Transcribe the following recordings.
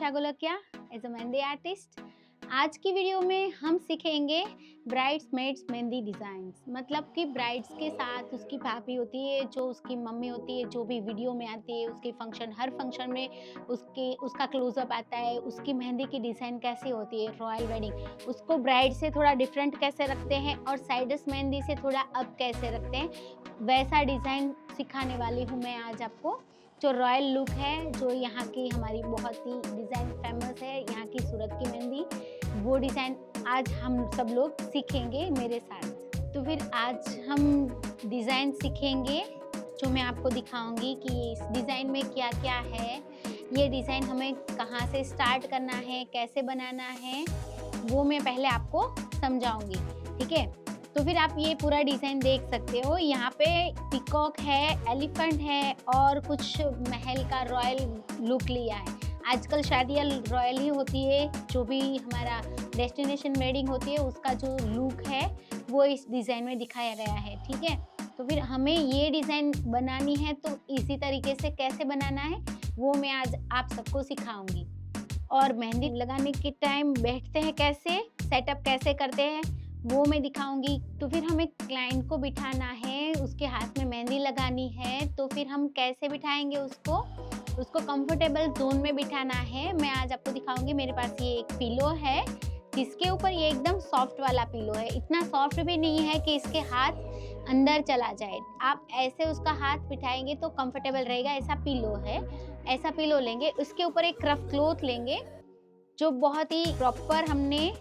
Nisha Golakia as a mehndi artist. आज की video में हम सीखेंगे ब्राइड्समेड्स मेहंदी डिज़ाइंस। मतलब कि ब्राइड्स के साथ उसकी भाभी होती है, जो उसकी मम्मी होती है, जो भी वीडियो में आती है, उसके फंक्शन हर फंक्शन में उसका क्लोजअप आता है, उसकी मेहंदी की डिज़ाइन कैसी होती है, रॉयल वेडिंग उसको ब्राइड से थोड़ा डिफरेंट कैसे रखते हैं और साइडस मेहंदी से थोड़ा अप कैसे रखते हैं, वैसा डिज़ाइन सिखाने वाली हूँ मैं आज आपको। जो रॉयल लुक है, जो यहाँ की हमारी बहुत ही डिज़ाइन फेमस है, यहाँ की सूरत की मेहंदी, वो डिज़ाइन आज हम सब लोग सीखेंगे मेरे साथ। तो फिर आज हम डिज़ाइन सीखेंगे जो मैं आपको दिखाऊंगी कि इस डिज़ाइन में क्या क्या है, ये डिज़ाइन हमें कहाँ से स्टार्ट करना है, कैसे बनाना है, वो मैं पहले आपको समझाऊंगी। ठीक है, तो फिर आप ये पूरा डिज़ाइन देख सकते हो। यहाँ पे पीकॉक है, एलिफेंट है और कुछ महल का रॉयल लुक लिया है। आजकल शादियाँ रॉयल ही होती है, जो भी हमारा डेस्टिनेशन वेडिंग होती है उसका जो लुक है वो इस डिज़ाइन में दिखाया गया है। ठीक है, तो फिर हमें ये डिज़ाइन बनानी है, तो इसी तरीके से कैसे बनाना है वो मैं आज आप सबको सिखाऊंगी। और मेहंदी लगाने के टाइम बैठते हैं कैसे, सेटअप कैसे करते हैं, वो मैं दिखाऊंगी। तो फिर हमें क्लाइंट को बिठाना है, उसके हाथ में मेहंदी लगानी है, तो फिर हम कैसे बिठाएंगे उसको कंफर्टेबल जोन में बिठाना है। मैं आज आपको दिखाऊंगी। मेरे पास ये एक पिलो है जिसके ऊपर ये एकदम सॉफ्ट वाला पिलो है, इतना सॉफ्ट भी नहीं है कि इसके हाथ अंदर चला जाए। आप ऐसे उसका हाथ बिठाएंगे तो कंफर्टेबल रहेगा, ऐसा पिलो है। ऐसा पिलो लेंगे, उसके ऊपर एक रफ क्लॉथ लेंगे जो बहुत ही प्रॉपर हमने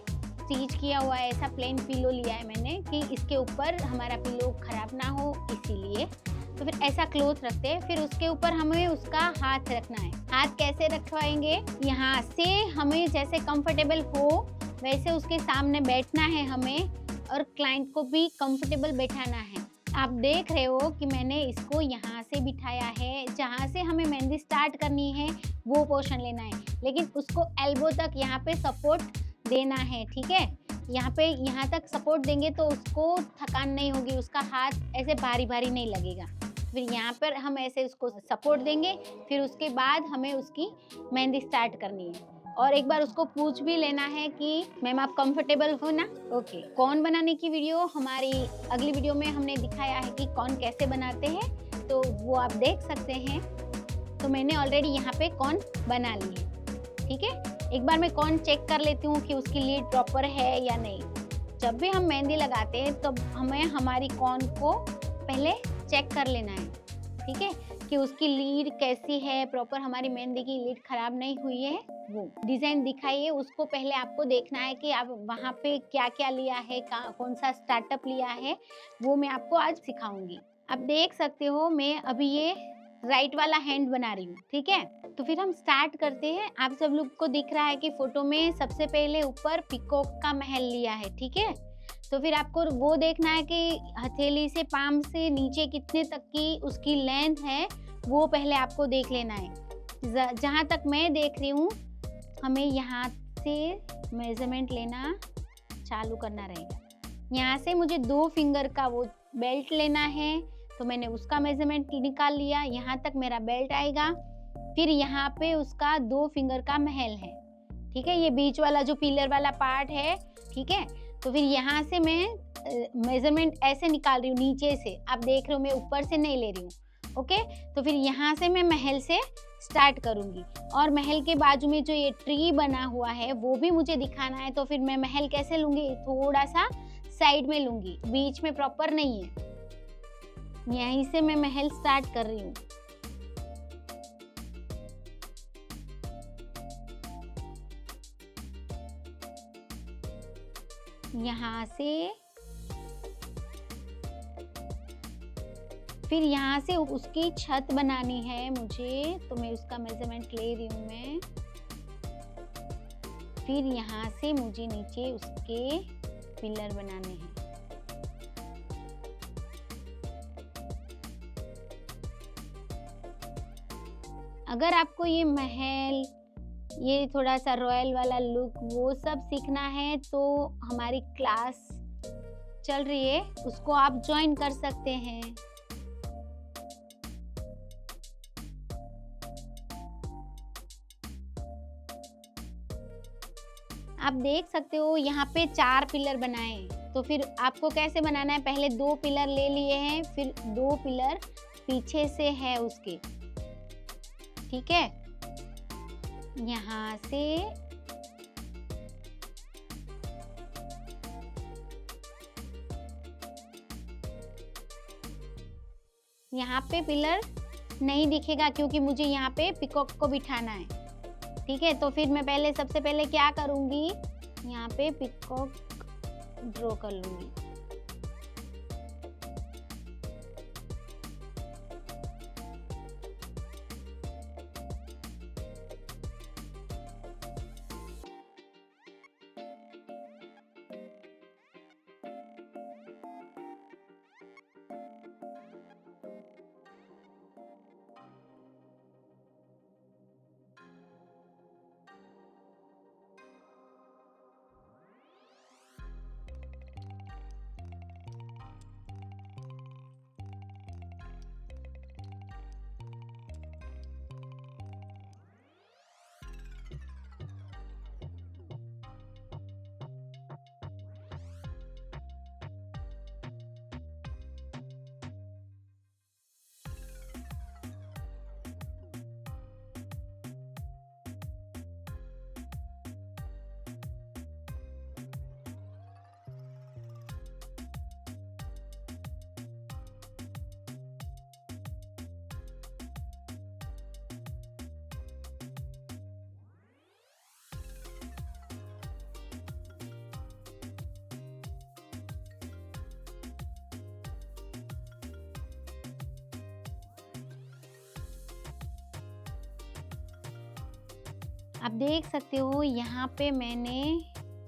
स्टिच किया हुआ है। ऐसा प्लेन पिलो लिया है मैंने कि इसके ऊपर हमारा पिलो खराब ना हो, इसीलिए। तो फिर ऐसा क्लॉथ रखते हैं, फिर उसके ऊपर हमें उसका हाथ रखना है। हाथ कैसे रखवाएंगे, यहाँ से हमें जैसे कंफर्टेबल हो वैसे उसके सामने बैठना है हमें, और क्लाइंट को भी कंफर्टेबल बैठाना है। आप देख रहे हो कि मैंने इसको यहाँ से बिठाया है, जहाँ से हमें मेहंदी स्टार्ट करनी है वो पोर्शन लेना है, लेकिन उसको एल्बो तक यहाँ पे सपोर्ट देना है। ठीक है, यहाँ तक सपोर्ट देंगे तो उसको थकान नहीं होगी, उसका हाथ ऐसे भारी भारी नहीं लगेगा। फिर यहाँ पर हम ऐसे उसको सपोर्ट देंगे, फिर उसके बाद हमें उसकी मेहंदी स्टार्ट करनी है। और एक बार उसको पूछ भी लेना है कि मैम आप कंफर्टेबल हो ना। ओके, कौन बनाने की वीडियो हमारी अगली वीडियो में हमने दिखाया है कि कौन कैसे बनाते हैं, तो वो आप देख सकते हैं। तो मैंने ऑलरेडी यहाँ पे कौन बना ली है। ठीक है, एक बार मैं कौन चेक कर लेती हूँ कि उसकी लीड प्रॉपर है या नहीं। जब भी हम मेहंदी लगाते हैं तब हमें हमारी कौन को पहले चेक कर लेना है। ठीक है, कि उसकी लीड कैसी है, प्रॉपर हमारी मेहंदी की लीड खराब नहीं हुई है। वो डिज़ाइन दिखाइए, उसको पहले आपको देखना है कि आप वहाँ पे क्या क्या लिया है, कौन सा स्टार्टअप लिया है, वो मैं आपको आज सिखाऊंगी। आप देख सकते हो मैं अभी ये राइट वाला हैंड बना रही हूँ। ठीक है, तो फिर हम स्टार्ट करते हैं। आप सब लोग को दिख रहा है कि फोटो में सबसे पहले ऊपर पीकॉक का महल लिया है। ठीक है, तो फिर आपको वो देखना है कि हथेली से पाम से नीचे कितने तक की उसकी लेंथ है, वो पहले आपको देख लेना है। जहाँ तक मैं देख रही हूँ, हमें यहाँ से मेजरमेंट लेना चालू करना रहेगा। यहाँ से मुझे 2 फिंगर का वो बेल्ट लेना है, तो मैंने उसका मेजरमेंट निकाल लिया। यहाँ तक मेरा बेल्ट आएगा। फिर यहाँ पे उसका 2 फिंगर का महल है। ठीक है, ये बीच वाला जो पिलर वाला पार्ट है। ठीक है, तो फिर यहाँ से मैं मेजरमेंट ऐसे निकाल रही हूँ नीचे से। आप देख रहे हो मैं ऊपर से नहीं ले रही हूँ। ओके, तो फिर यहाँ से मैं महल से स्टार्ट करूँगी, और महल के बाजू में जो ये ट्री बना हुआ है वो भी मुझे दिखाना है। तो फिर मैं महल कैसे लूँगी, थोड़ा सा साइड में लूँगी, बीच में प्रॉपर नहीं है। यहीं से मैं महल स्टार्ट कर रही हूँ। यहाँ से फिर यहाँ से उसकी छत बनानी है मुझे, तो मैं उसका मेजरमेंट ले रही हूँ मैं। फिर यहाँ से मुझे नीचे उसके पिलर बनाने हैं। अगर आपको ये महल, ये थोड़ा सा रॉयल वाला लुक वो सब सीखना है, तो हमारी क्लास चल रही है, उसको आप ज्वाइन कर सकते हैं। आप देख सकते हो यहाँ पे 4 पिलर बनाए हैं। तो फिर आपको कैसे बनाना है, पहले 2 पिलर ले लिए हैं, फिर 2 पिलर पीछे से है उसके, ठीक है। यहाँ से यहाँ पे पिलर नहीं दिखेगा क्योंकि मुझे यहाँ पे पिकॉक को बिठाना है, ठीक है। तो फिर मैं सबसे पहले क्या करूँगी, यहाँ पे पिकॉक ड्रॉ कर लूँगी। आप देख सकते हो यहाँ पे मैंने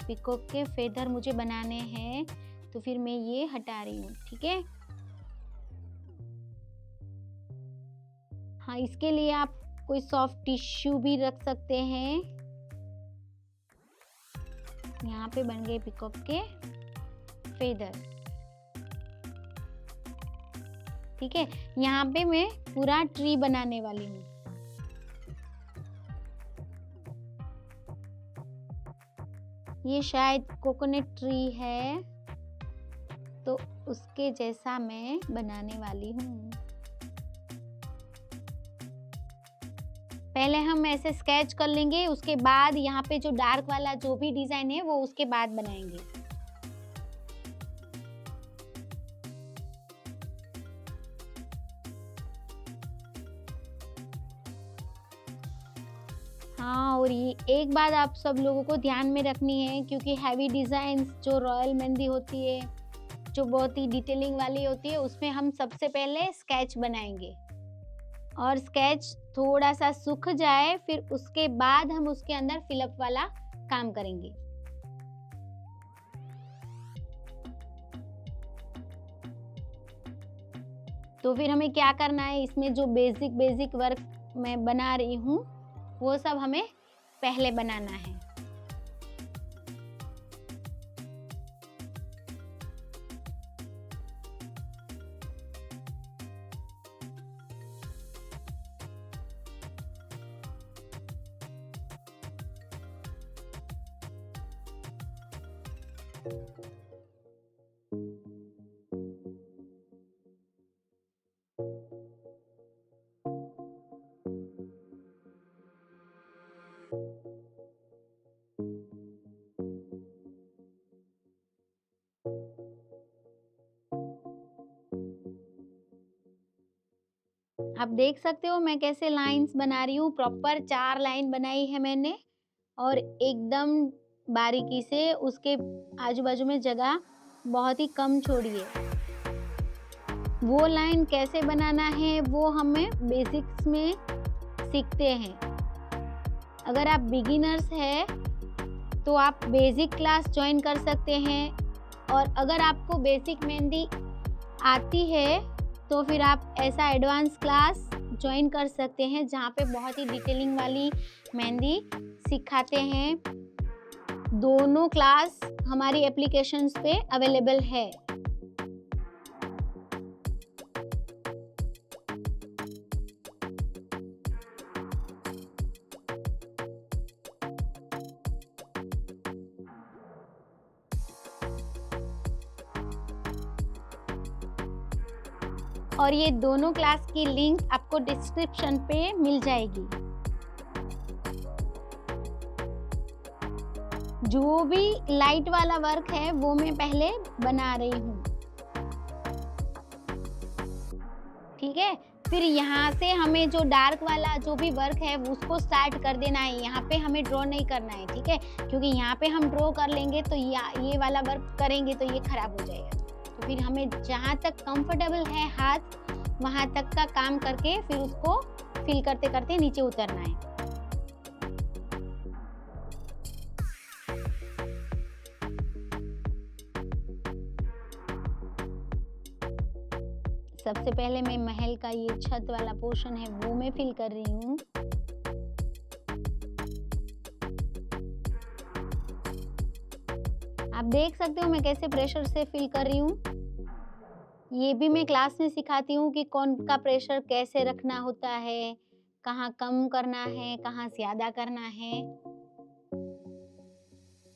पिकॉक के फेदर मुझे बनाने हैं, तो फिर मैं ये हटा रही हूँ, ठीक है। हाँ, इसके लिए आप कोई सॉफ्ट टिश्यू भी रख सकते हैं। यहाँ पे बन गए पिकॉक के फेदर, ठीक है। यहाँ पे मैं पूरा ट्री बनाने वाली हूँ। ये शायद कोकोनट ट्री है, तो उसके जैसा मैं बनाने वाली हूँ। पहले हम ऐसे स्केच कर लेंगे, उसके बाद यहाँ पे जो डार्क वाला जो भी डिजाइन है वो उसके बाद बनाएंगे। हाँ, और ये एक बात आप सब लोगों को ध्यान में रखनी है, क्योंकि हैवी डिजाइन्स जो रॉयल मेहंदी होती है, जो बहुत ही डिटेलिंग वाली होती है, उसमें हम सबसे पहले स्केच बनाएंगे और स्केच थोड़ा सा सूख जाए, फिर उसके बाद हम उसके अंदर फिलअप वाला काम करेंगे। तो फिर हमें क्या करना है, इसमें जो बेसिक वर्क मैं बना रही हूँ वो सब हमें पहले बनाना है। आप देख सकते हो मैं कैसे लाइंस बना रही हूँ। प्रॉपर 4 लाइन बनाई है मैंने और एकदम बारीकी से उसके आजू बाजू में जगह बहुत ही कम छोड़ी है। वो लाइन कैसे बनाना है वो हमें बेसिक्स में सीखते हैं। अगर आप बिगिनर्स हैं तो आप बेसिक क्लास ज्वाइन कर सकते हैं, और अगर आपको बेसिक मेहंदी आती है तो फिर आप ऐसा एडवांस क्लास ज्वाइन कर सकते हैं जहाँ पे बहुत ही डिटेलिंग वाली मेहंदी सिखाते हैं। दोनों क्लास हमारी एप्लीकेशंस पे अवेलेबल है। और ये दोनों क्लास की लिंक आपको डिस्क्रिप्शन पे मिल जाएगी। जो भी लाइट वाला वर्क है वो मैं पहले बना रही हूँ, ठीक है। फिर यहाँ से हमें जो डार्क वाला जो भी वर्क है उसको स्टार्ट कर देना है। यहाँ पे हमें ड्रॉ नहीं करना है, ठीक है, क्योंकि यहाँ पे हम ड्रॉ कर लेंगे तो ये वाला वर्क करेंगे तो ये खराब हो जाएगा। तो फिर हमें जहाँ तक कंफर्टेबल है हाथ वहाँ तक का काम करके फिर उसको फिल करते करते नीचे उतरना है। सबसे पहले मैं महल का ये छत वाला पोर्शन है वो मैं फिल कर रही हूँ। आप देख सकते हो मैं कैसे प्रेशर से फिल कर रही हूँ। ये भी मैं क्लास में सिखाती हूँ कि कौन का प्रेशर कैसे रखना होता है, कहाँ कम करना है, कहाँ ज्यादा करना है,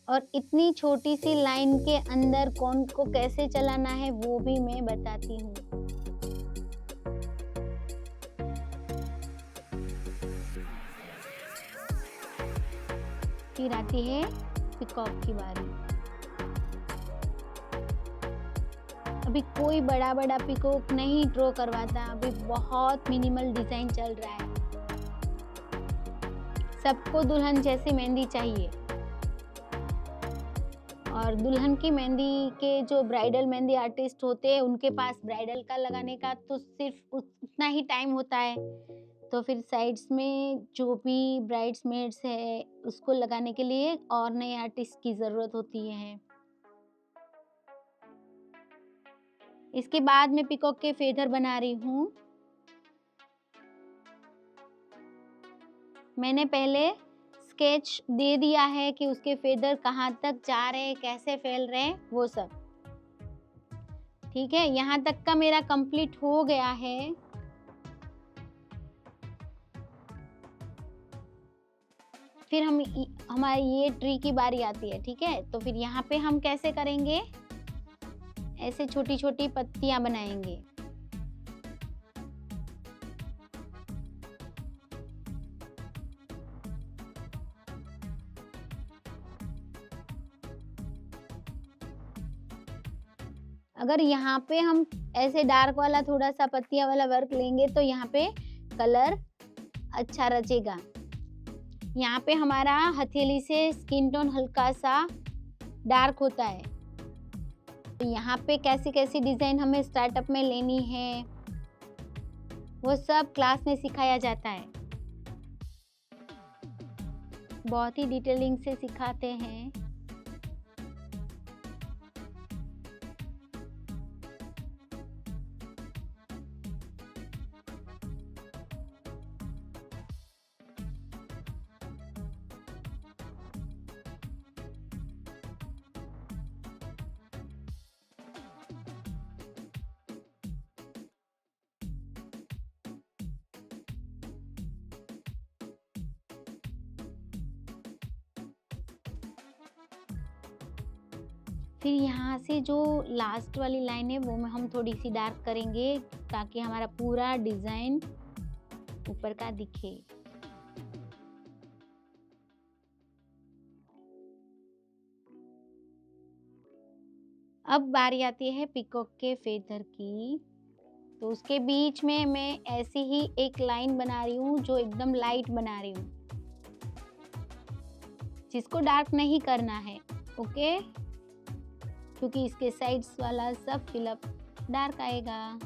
और इतनी छोटी सी लाइन के अंदर कौन को कैसे चलाना है वो भी मैं बताती हूँ। फिर आती है पिकॉक की बारी। अभी कोई बड़ा बड़ा पिकॉक नहीं ड्रॉ करवाता, अभी बहुत मिनिमल डिजाइन चल रहा है। सबको दुल्हन जैसी मेहंदी चाहिए, और दुल्हन की मेहंदी के जो ब्राइडल मेहंदी आर्टिस्ट होते हैं उनके पास ब्राइडल का लगाने का तो सिर्फ उतना ही टाइम होता है, तो फिर साइड्स में जो भी ब्राइड्समेड्स है उसको लगाने के लिए और नए आर्टिस्ट की ज़रूरत होती है। इसके बाद मैं पिकॉक के फेदर बना रही हूँ। मैंने पहले स्केच दे दिया है कि उसके फेदर कहाँ तक जा रहे हैं, कैसे फैल रहे हैं, वो सब, ठीक है। यहाँ तक का मेरा कंप्लीट हो गया है। फिर हमारी ये ट्री की बारी आती है, ठीक है। तो फिर यहाँ पे हम कैसे करेंगे, ऐसे छोटी छोटी पत्तियां बनाएंगे। अगर यहाँ पे हम ऐसे डार्क वाला थोड़ा सा पत्तियां वाला वर्क लेंगे तो यहाँ पे कलर अच्छा रचेगा। यहाँ पे हमारा हथेली से स्किन टोन हल्का सा डार्क होता है। तो यहाँ पे कैसी कैसी डिजाइन हमें स्टार्टअप में लेनी है वो सब क्लास में सिखाया जाता है, बहुत ही डिटेलिंग से सिखाते हैं। फिर यहाँ से जो लास्ट वाली लाइन है वो में हम थोड़ी सी डार्क करेंगे ताकि हमारा पूरा डिजाइन ऊपर का दिखे। अब बारी आती है पिकॉक के फेदर की। तो उसके बीच में मैं ऐसी ही एक लाइन बना रही हूँ जो एकदम लाइट बना रही हूँ, जिसको डार्क नहीं करना है, ओके, क्योंकि इसके साइड्स वाला सब फिलअप डार्क आएगा।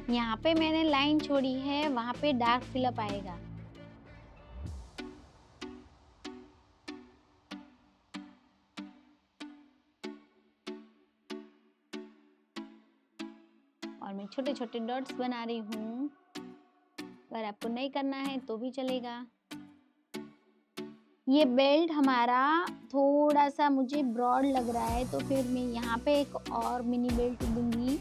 यहाँ पे मैंने लाइन छोड़ी है, वहां पे डार्क फिलअप आएगा। और मैं छोटे छोटे डॉट्स बना रही हूँ। अगर आपको नहीं करना है तो भी चलेगा। ये बेल्ट हमारा थोड़ा सा मुझे ब्रॉड लग रहा है, तो फिर मैं यहाँ पे एक और मिनी बेल्ट दूंगी।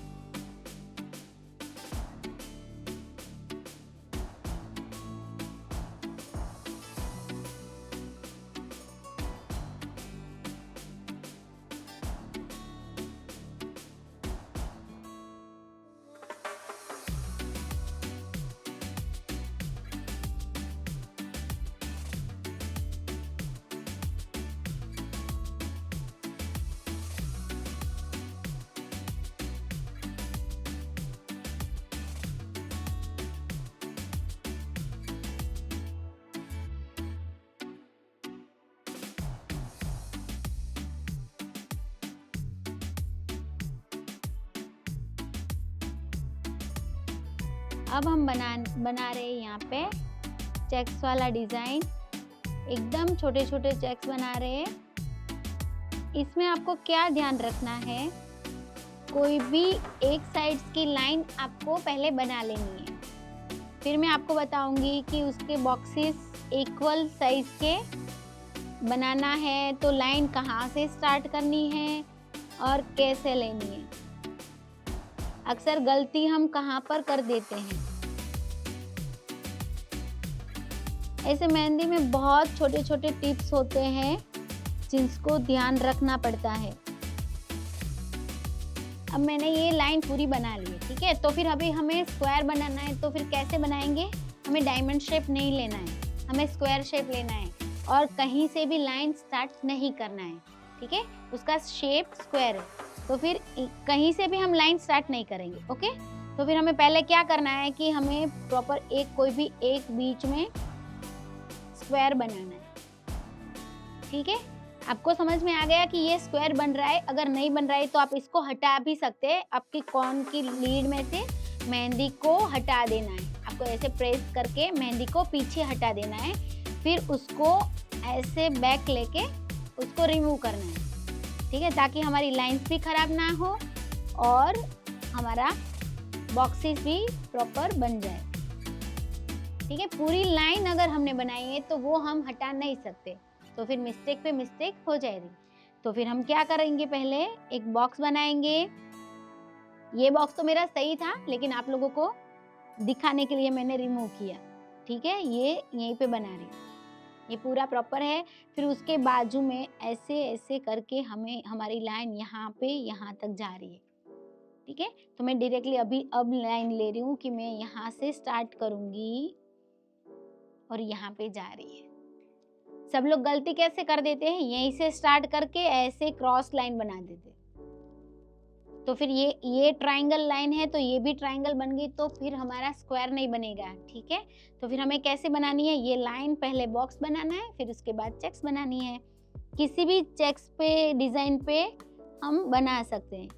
अब हम बना रहे हैं यहाँ पे चेक्स वाला डिज़ाइन। एकदम छोटे छोटे चेक्स बना रहे हैं। इसमें आपको क्या ध्यान रखना है, कोई भी एक साइड की लाइन आपको पहले बना लेनी है, फिर मैं आपको बताऊंगी कि उसके बॉक्सेस इक्वल साइज के बनाना है तो लाइन कहाँ से स्टार्ट करनी है और कैसे लेनी है। अक्सर गलती हम कहाँ पर कर देते हैं। ऐसे मेहंदी में बहुत छोटे छोटे टिप्स होते हैं जिसको ध्यान रखना पड़ता है। अब मैंने ये लाइन पूरी बना ली है, ठीक है। तो फिर अभी हमें स्क्वायर बनाना है, तो फिर कैसे बनाएंगे। हमें डायमंड शेप नहीं लेना है, हमें स्क्वायर शेप लेना है और कहीं से भी लाइन स्टार्ट नहीं करना है, ठीक है। उसका शेप स्क्वायर है, तो फिर कहीं से भी हम लाइन स्टार्ट नहीं करेंगे, ओके। तो फिर हमें पहले क्या करना है कि हमें प्रॉपर कोई भी एक बीच में स्क्वायर बनाना है, ठीक है। आपको समझ में आ गया कि ये स्क्वायर बन रहा है। अगर नहीं बन रहा है तो आप इसको हटा भी सकते हैं। आपकी कॉर्न की लीड में से मेहंदी को हटा देना है। आपको ऐसे प्रेस करके मेहंदी को पीछे हटा देना है, फिर उसको ऐसे बैक लेके उसको रिमूव करना है, ठीक है, ताकि हमारी लाइंस भी खराब ना हो और हमारा बॉक्सेस भी प्रॉपर बन जाए, ठीक है। पूरी लाइन अगर हमने बनाई है तो वो हम हटा नहीं सकते, तो फिर मिस्टेक पे मिस्टेक हो जाएगी। तो फिर हम क्या करेंगे, पहले एक बॉक्स बनाएंगे। ये बॉक्स तो मेरा सही था, लेकिन आप लोगों को दिखाने के लिए मैंने रिमूव किया, ठीक है। ये यहीं पे बना रही, ये पूरा प्रॉपर है। फिर उसके बाजू में ऐसे ऐसे करके हमें हमारी लाइन यहाँ पे यहाँ तक जा रही है, ठीक है। तो मैं डायरेक्टली अब लाइन ले रही हूँ कि मैं यहाँ से स्टार्ट करूँगी और यहाँ पे जा रही है। सब लोग गलती कैसे कर देते हैं, यहीं से स्टार्ट करके ऐसे क्रॉस लाइन बना देते, तो फिर ये ट्रायंगल लाइन है तो ये भी ट्रायंगल बन गई, तो फिर हमारा स्क्वायर नहीं बनेगा, ठीक है। तो फिर हमें कैसे बनानी है, ये लाइन पहले बॉक्स बनाना है, फिर उसके बाद चेक्स बनानी है। किसी भी चेक्स पे डिज़ाइन पे हम बना सकते हैं।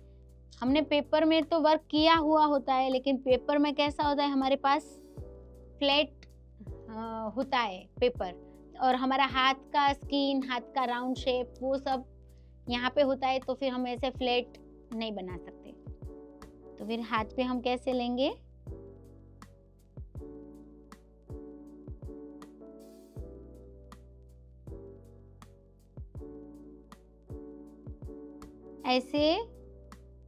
हमने पेपर में तो वर्क किया हुआ होता है, लेकिन पेपर में कैसा होता है, हमारे पास फ्लैट होता है पेपर, और हमारा हाथ का स्किन, हाथ का राउंड शेप वो सब यहाँ पे होता है, तो फिर हम ऐसे फ्लैट नहीं बना सकते। तो फिर हाथ पे हम कैसे लेंगे, ऐसे।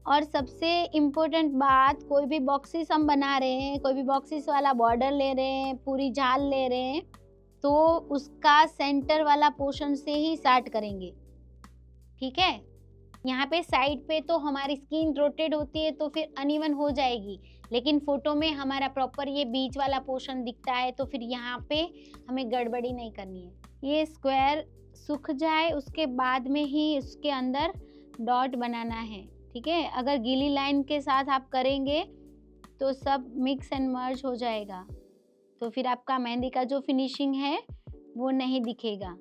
और सबसे इम्पोर्टेंट बात, कोई भी बॉक्सेस हम बना रहे हैं, कोई भी बॉक्सेस वाला बॉर्डर ले रहे हैं, पूरी जाल ले रहे हैं, तो उसका सेंटर वाला पोर्शन से ही स्टार्ट करेंगे, ठीक है। यहाँ पे साइड पे तो हमारी स्किन रोटेट होती है तो फिर अनइवन हो जाएगी, लेकिन फोटो में हमारा प्रॉपर ये बीच वाला पोर्शन दिखता है, तो फिर यहाँ पे हमें गड़बड़ी नहीं करनी है। ये स्क्वायर सूख जाए उसके बाद में ही उसके अंदर डॉट बनाना है, ठीक है। अगर गीली लाइन के साथ आप करेंगे तो सब मिक्स एंड मर्ज हो जाएगा, तो फिर आपका मेहंदी का जो फिनिशिंग है वो नहीं दिखेगा।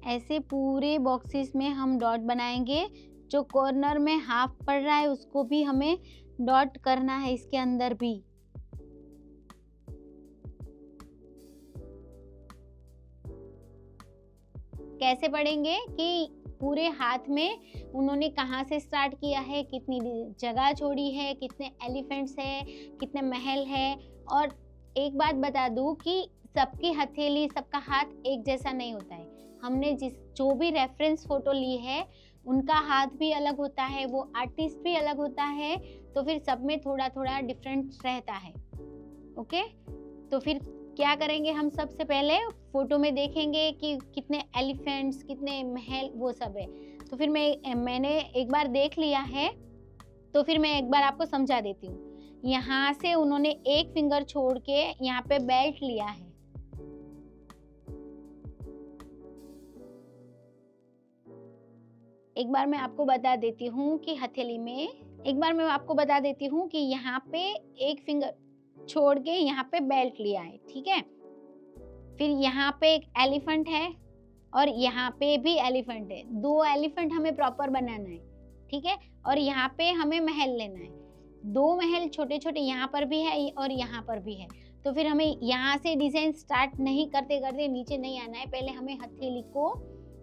ऐसे पूरे बॉक्सेस में हम डॉट बनाएंगे। जो कॉर्नर में हाफ पड़ रहा है उसको भी हमें डॉट करना है इसके अंदर भी। कैसे पढ़ेंगे कि पूरे हाथ में उन्होंने कहाँ से स्टार्ट किया है, कितनी जगह छोड़ी है, कितने एलिफेंट्स है, कितने महल है। और एक बात बता दूं कि सबकी हथेली, सबका हाथ एक जैसा नहीं होता है। हमने जो भी रेफरेंस फोटो ली है उनका हाथ भी अलग होता है, वो आर्टिस्ट भी अलग होता है, तो फिर सब में थोड़ा थोड़ा डिफरेंट रहता है। ओके, तो फिर क्या करेंगे हम, सबसे पहले फोटो में देखेंगे कि कितने एलिफेंट्स, कितने महल, वो सब है। तो फिर मैंने एक बार देख लिया है, तो फिर मैं एक बार आपको समझा देती हूँ। यहाँ से उन्होंने एक फिंगर छोड़ के यहाँ पे बेल्ट लिया है। एक बार मैं आपको बता देती हूँ कि हथेली में, एक बार मैं आपको बता देती हूँ कि यहाँ पे एक फिंगर छोड़ के यहाँ पे बेल्ट लिया है, ठीक है। फिर यहाँ पे एक एलिफेंट है और यहाँ पे भी एलिफेंट है। 2 एलिफेंट हमें प्रॉपर बनाना है, ठीक है। और यहाँ पे हमें महल लेना है। 2 महल छोटे छोटे यहाँ पर भी है और यहाँ पर भी है। तो फिर हमें यहाँ से डिजाइन स्टार्ट नहीं करते करते नीचे नहीं आना है। पहले हमें हथेली को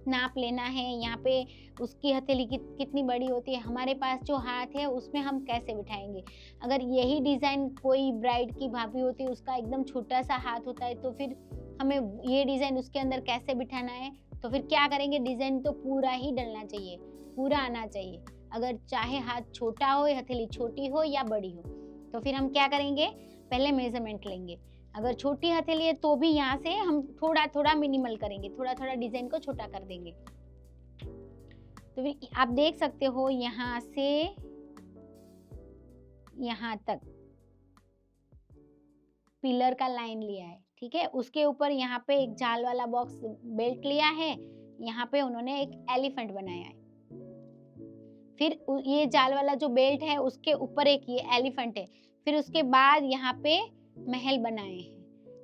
नाप लेना है। यहाँ पे उसकी हथेली कितनी बड़ी होती है, हमारे पास जो हाथ है उसमें हम कैसे बिठाएंगे। अगर यही डिज़ाइन कोई ब्राइड की भाभी होती है, उसका एकदम छोटा सा हाथ होता है, तो फिर हमें ये डिज़ाइन उसके अंदर कैसे बिठाना है। तो फिर क्या करेंगे, डिज़ाइन तो पूरा ही डलना चाहिए, पूरा आना चाहिए। अगर चाहे हाथ छोटा हो, हथेली छोटी हो या बड़ी हो, तो फिर हम क्या करेंगे, पहले मेजरमेंट लेंगे। अगर छोटी हथेली है तो भी यहाँ से हम थोड़ा थोड़ा मिनिमल करेंगे, थोड़ा थोड़ा डिजाइन को छोटा कर देंगे। तो फिर आप देख सकते हो यहाँ से यहाँ तक पिलर का लाइन लिया है, ठीक है। उसके ऊपर यहाँ पे एक जाल वाला बॉक्स बेल्ट लिया है, यहाँ पे उन्होंने एक एलिफेंट बनाया है। फिर ये जाल वाला जो बेल्ट है उसके ऊपर एक ये एलिफेंट है। फिर उसके बाद यहाँ पे महल बनाए हैं,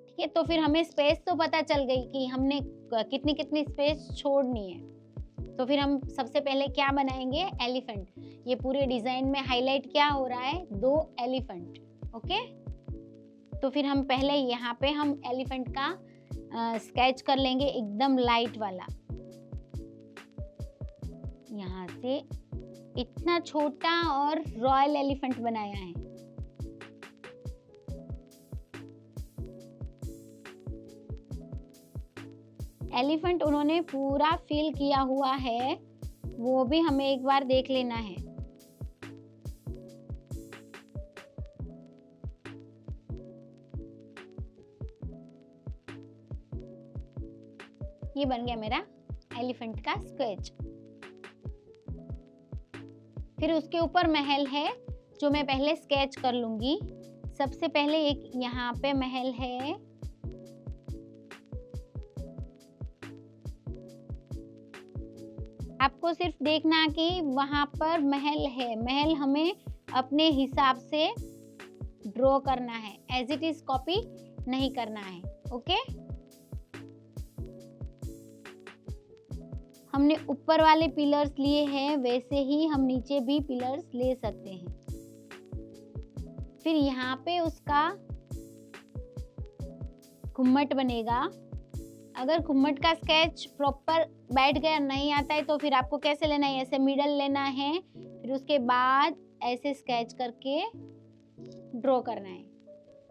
ठीक है। तो फिर हमें स्पेस तो पता चल गई कि हमने कितनी कितनी स्पेस छोड़नी है। तो फिर हम सबसे पहले क्या बनाएंगे, एलिफेंट। ये पूरे डिजाइन में हाईलाइट क्या हो रहा है, 2 एलिफेंट, ओके। तो फिर हम पहले यहाँ पे हम एलिफेंट का स्केच कर लेंगे, एकदम लाइट वाला। यहाँ से इतना छोटा और रॉयल एलिफेंट बनाया है। एलिफेंट उन्होंने पूरा फिल किया हुआ है, वो भी हमें एक बार देख लेना है। ये बन गया मेरा एलिफेंट का स्केच। फिर उसके ऊपर महल है जो मैं पहले स्केच कर लूंगी। सबसे पहले एक यहाँ पे महल है, आपको सिर्फ देखना कि वहां पर महल है। महल हमें अपने हिसाब से ड्रॉ करना है, एज इट इज कॉपी नहीं करना है, ओके। हमने ऊपर वाले पिलर्स लिए हैं, वैसे ही हम नीचे भी पिलर्स ले सकते हैं। फिर यहाँ पे उसका घुम्मट बनेगा। अगर घुम्मट का स्केच प्रॉपर बैठ गया, नहीं आता है, तो फिर आपको कैसे लेना है, ऐसे मिडल लेना है, फिर उसके बाद ऐसे स्केच करके ड्रॉ करना है।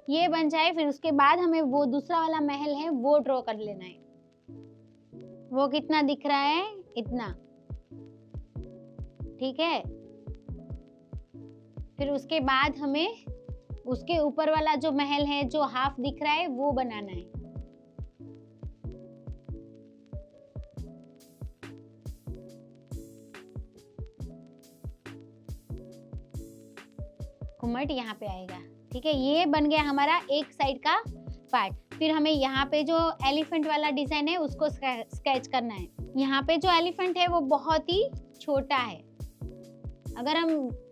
ये बन जाए, फिर उसके बाद हमें वो दूसरा वाला महल है वो ड्रॉ कर लेना है। वो कितना दिख रहा है, इतना, ठीक है। फिर उसके बाद हमें उसके ऊपर वाला जो महल है जो हाफ दिख रहा है वो बनाना है। घुम्मट यहाँ पे आएगा, ठीक है। ये बन गया हमारा एक साइड का पार्ट। फिर हमें यहाँ पे जो एलिफेंट वाला डिजाइन है उसको स्केच करना है। यहाँ पे जो एलिफेंट है वो बहुत ही छोटा है। अगर हम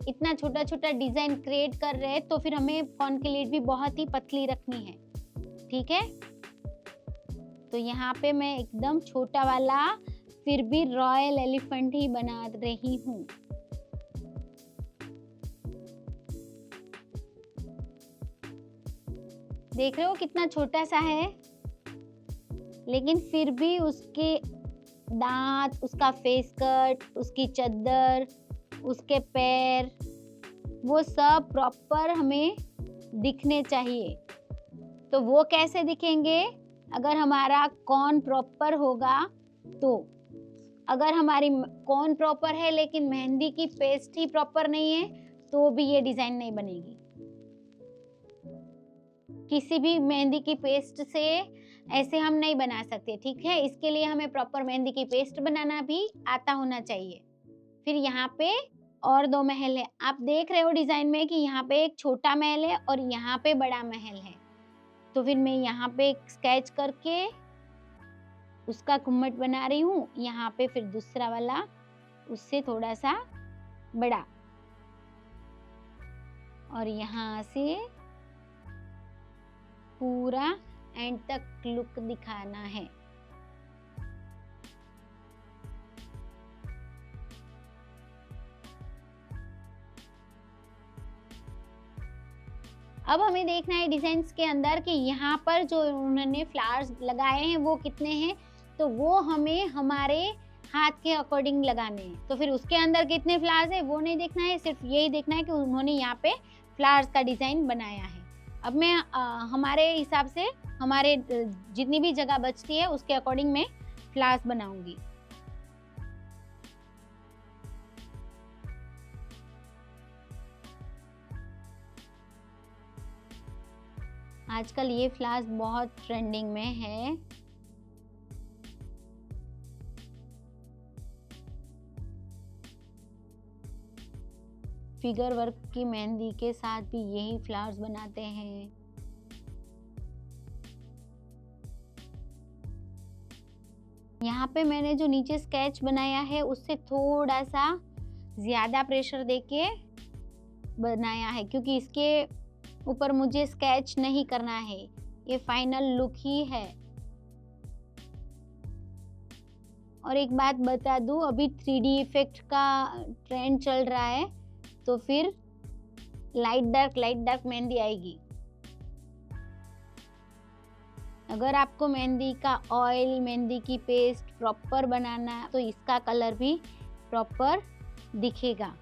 इतना छोटा छोटा डिजाइन क्रिएट कर रहे हैं तो फिर हमें कॉन्केव भी बहुत ही पतली रखनी है, ठीक है। तो यहाँ पे मैं एकदम छोटा वाला फिर भी रॉयल एलिफेंट ही बना रही हूँ। देख रहे हो कितना छोटा सा है, लेकिन फिर भी उसके दांत, उसका फेस कट, उसकी चद्दर, उसके पैर, वो सब प्रॉपर हमें दिखने चाहिए। तो वो कैसे दिखेंगे? अगर हमारा कॉर्न प्रॉपर होगा तो। अगर हमारी कॉर्न प्रॉपर है लेकिन मेहंदी की पेस्ट ही प्रॉपर नहीं है तो भी ये डिजाइन नहीं बनेगी। किसी भी मेहंदी की पेस्ट से ऐसे हम नहीं बना सकते, ठीक है? इसके लिए हमें प्रॉपर मेहंदी की पेस्ट बनाना भी आता होना चाहिए। फिर यहाँ पे और 2 महल है। आप देख रहे हो डिजाइन में कि यहाँ पे एक छोटा महल है और यहाँ पे बड़ा महल है। तो फिर मैं यहाँ पे एक स्केच करके उसका गुम्मट बना रही हूँ। यहाँ पे फिर दूसरा वाला उससे थोड़ा सा बड़ा, और यहाँ से पूरा एंड तक लुक दिखाना है। अब हमें देखना है डिजाइन्स के अंदर कि यहाँ पर जो उन्होंने फ्लावर्स लगाए हैं वो कितने हैं, तो वो हमें हमारे हाथ के अकॉर्डिंग लगाने हैं। तो फिर उसके अंदर कितने फ्लावर्स है वो नहीं देखना है, सिर्फ यही देखना है कि उन्होंने यहाँ पे फ्लावर्स का डिजाइन बनाया है। अब मैं हमारे हिसाब से हमारे जितनी भी जगह बचती है उसके अकॉर्डिंग मैं फ्लावर्स बनाऊंगी। आजकल ये फ्लावर्स बहुत ट्रेंडिंग में है। फिगर वर्क की मेहंदी के साथ भी यही फ्लावर्स बनाते हैं। यहाँ पे मैंने जो नीचे स्केच बनाया है उससे थोड़ा सा ज्यादा प्रेशर देके बनाया है, क्योंकि इसके ऊपर मुझे स्केच नहीं करना है, ये फाइनल लुक ही है। और एक बात बता दूं, अभी 3D इफेक्ट का ट्रेंड चल रहा है, तो फिर लाइट डार्क मेहंदी आएगी। अगर आपको मेहंदी का ऑयल, मेहंदी की पेस्ट प्रॉपर बनाना है तो इसका कलर भी प्रॉपर दिखेगा।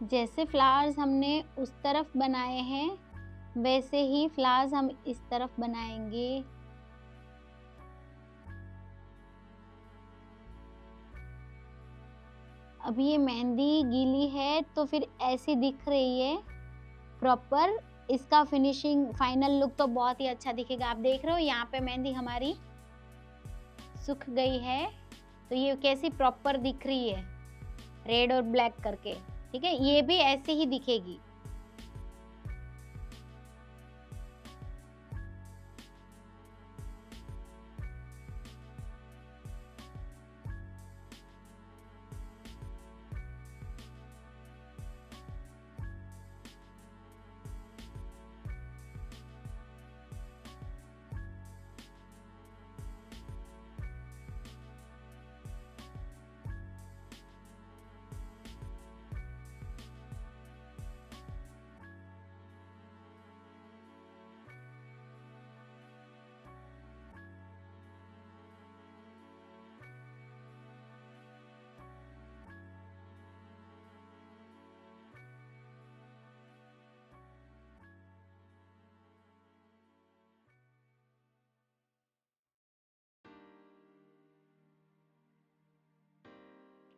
जैसे फ्लावर्स हमने उस तरफ बनाए हैं वैसे ही फ्लावर्स हम इस तरफ बनाएंगे। अभी ये मेहंदी गीली है तो फिर ऐसी दिख रही है प्रॉपर। इसका फिनिशिंग फाइनल लुक तो बहुत ही अच्छा दिखेगा। आप देख रहे हो यहाँ पे मेहंदी हमारी सूख गई है, तो ये कैसी प्रॉपर दिख रही है रेड और ब्लैक करके, ठीक है? ये भी ऐसे ही दिखेगी।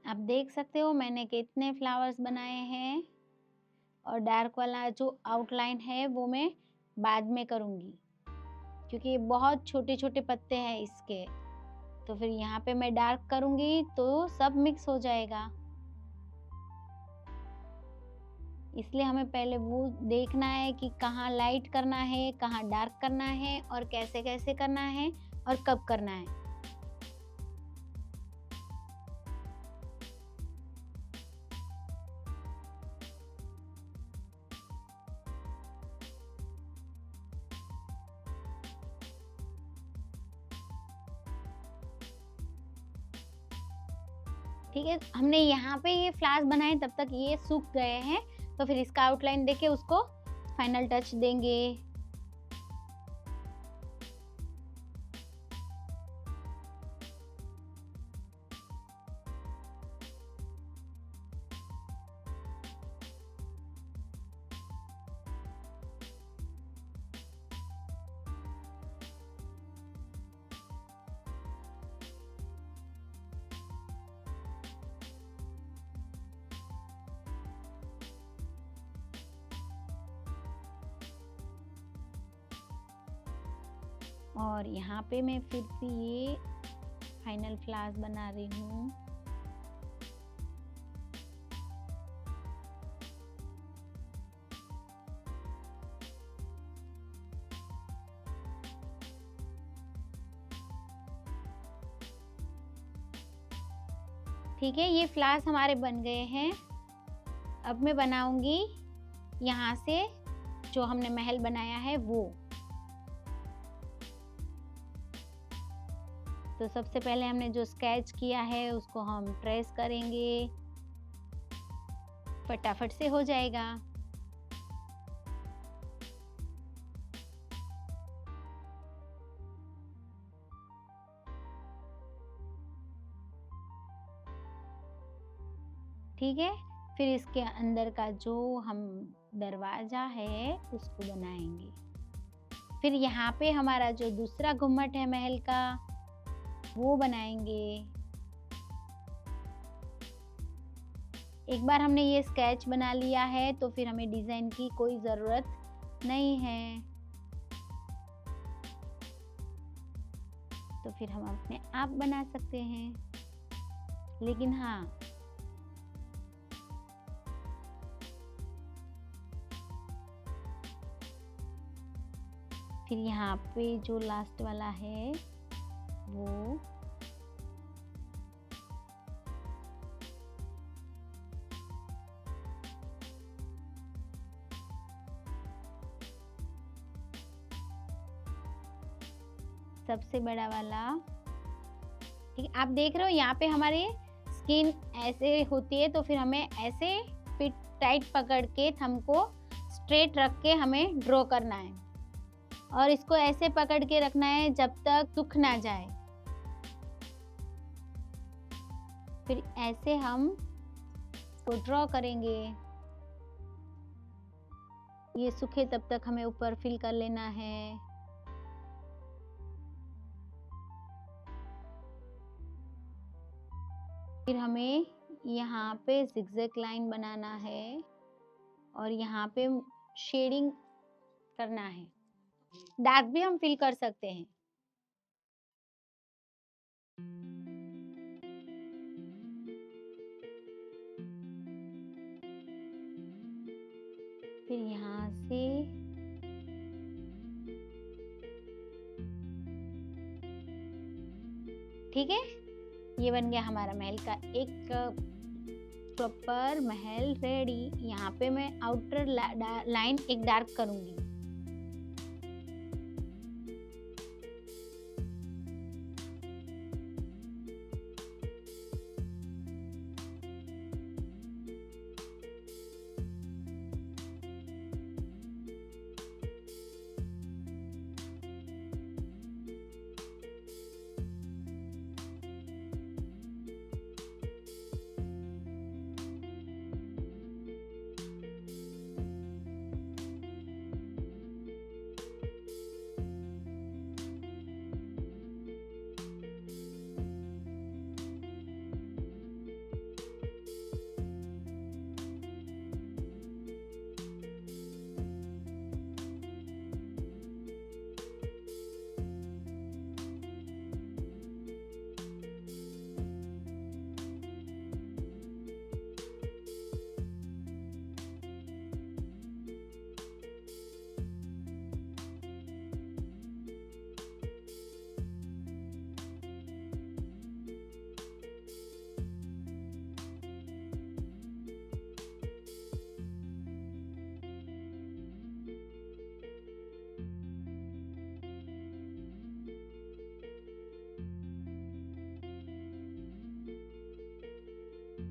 आप देख सकते हो मैंने कितने फ्लावर्स बनाए हैं, और डार्क वाला जो आउटलाइन है वो मैं बाद में करूँगी, क्योंकि बहुत छोटे छोटे पत्ते हैं इसके। तो फिर यहाँ पे मैं डार्क करूँगी तो सब मिक्स हो जाएगा। इसलिए हमें पहले वो देखना है कि कहाँ लाइट करना है, कहाँ डार्क करना है और कैसे-कैसे करना है और कब करना है। ठीक है, हमने यहाँ पे ये फ्लावर्स बनाए, तब तक ये सूख गए हैं, तो फिर इसका आउटलाइन देके उसको फाइनल टच देंगे। और यहाँ पे मैं फिर से ये फाइनल फ्लावर्स बना रही हूँ। ठीक है, ये फ्लावर्स हमारे बन गए हैं। अब मैं बनाऊंगी यहाँ से जो हमने महल बनाया है वो। तो सबसे पहले हमने जो स्केच किया है उसको हम ट्रेस करेंगे, फटाफट से हो जाएगा। ठीक है, फिर इसके अंदर का जो हम दरवाजा है उसको बनाएंगे। फिर यहाँ पे हमारा जो दूसरा घुम्मट है महल का वो बनाएंगे। एक बार हमने ये स्केच बना लिया है तो फिर हमें डिजाइन की कोई ज़रूरत नहीं है, तो फिर हम अपने आप बना सकते हैं। लेकिन हाँ, फिर यहाँ पे जो लास्ट वाला है वो सबसे बड़ा वाला। ठीक है, आप देख रहे हो यहाँ पे हमारी स्किन ऐसे होती है, तो फिर हमें ऐसे फिट टाइट पकड़ के थंब को स्ट्रेट रख के हमें ड्रॉ करना है और इसको ऐसे पकड़ के रखना है जब तक सूख ना जाए। फिर ऐसे हम इसको ड्रॉ करेंगे। ये सूखे तब तक हमें ऊपर फिल कर लेना है। फिर हमें यहाँ पे जिगजैग लाइन बनाना है और यहाँ पे शेडिंग करना है। डार्क भी हम फिल कर सकते हैं। फिर यहाँ से ठीक है, ये बन गया हमारा महल का एक प्रॉपर महल रेडी। यहाँ पे मैं आउटर लाइन एक डार्क करूंगी।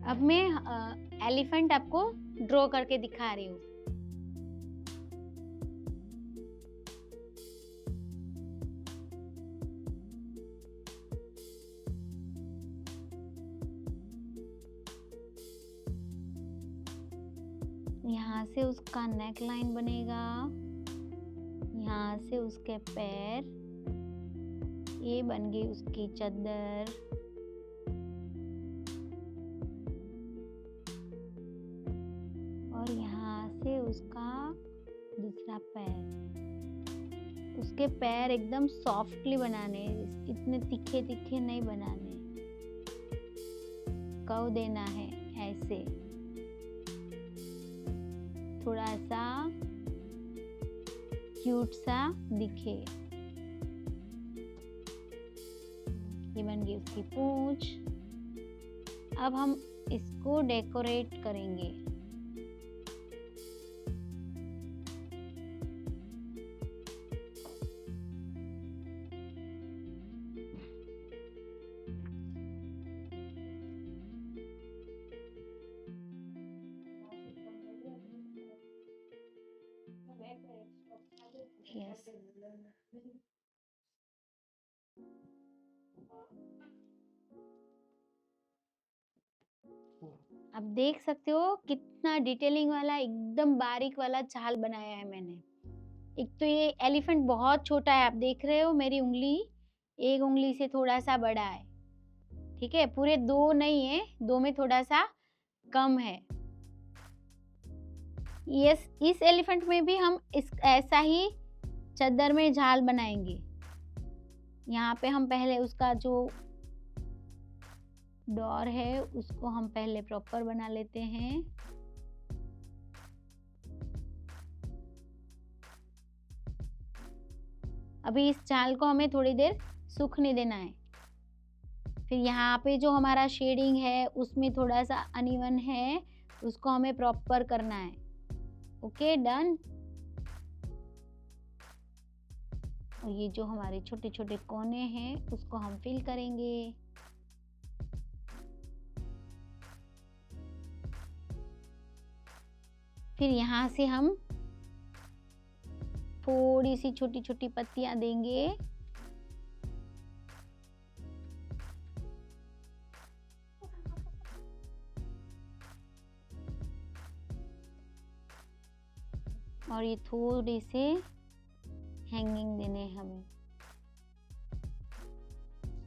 अब मैं एलिफेंट आपको ड्रॉ करके दिखा रही हूँ। यहाँ से उसका नेक लाइन बनेगा, यहाँ से उसके पैर, ये बन गई उसकी चद्दर, और यहाँ से उसका दूसरा पैर। उसके पैर एकदम सॉफ्टली बनाने, इतने तीखे तीखे नहीं बनाने, कर्व देना है ऐसे, थोड़ा सा क्यूट सा दिखे। ये बन गई उसकी पूंछ। अब हम इसको डेकोरेट करेंगे। यस, अब देख सकते हो कितना डिटेलिंग वाला, एकदम बारीक वाला चाल बनाया है मैंने। एक तो ये एलिफेंट बहुत छोटा है, आप देख रहे हो मेरी उंगली एक उंगली से थोड़ा सा बड़ा है, ठीक है, पूरे दो नहीं है, दो में थोड़ा सा कम है। यस, इस एलिफेंट में भी हम ऐसा ही चद्दर में झाल बनाएंगे। यहाँ पे हम पहले उसका जो डोर है उसको हम पहले प्रॉपर बना लेते हैं। अभी इस चाल को हमें थोड़ी देर सूखने देना है। फिर यहाँ पे जो हमारा शेडिंग है उसमें थोड़ा सा अनइवन है, उसको हमें प्रॉपर करना है। Okay, done. और ये जो हमारे छोटे छोटे कोने हैं उसको हम फिल करेंगे। फिर यहाँ से हम थोड़ी सी छोटी छोटी पत्तियां देंगे। और ये थोड़े से हैंगिंग देने हैं हमें।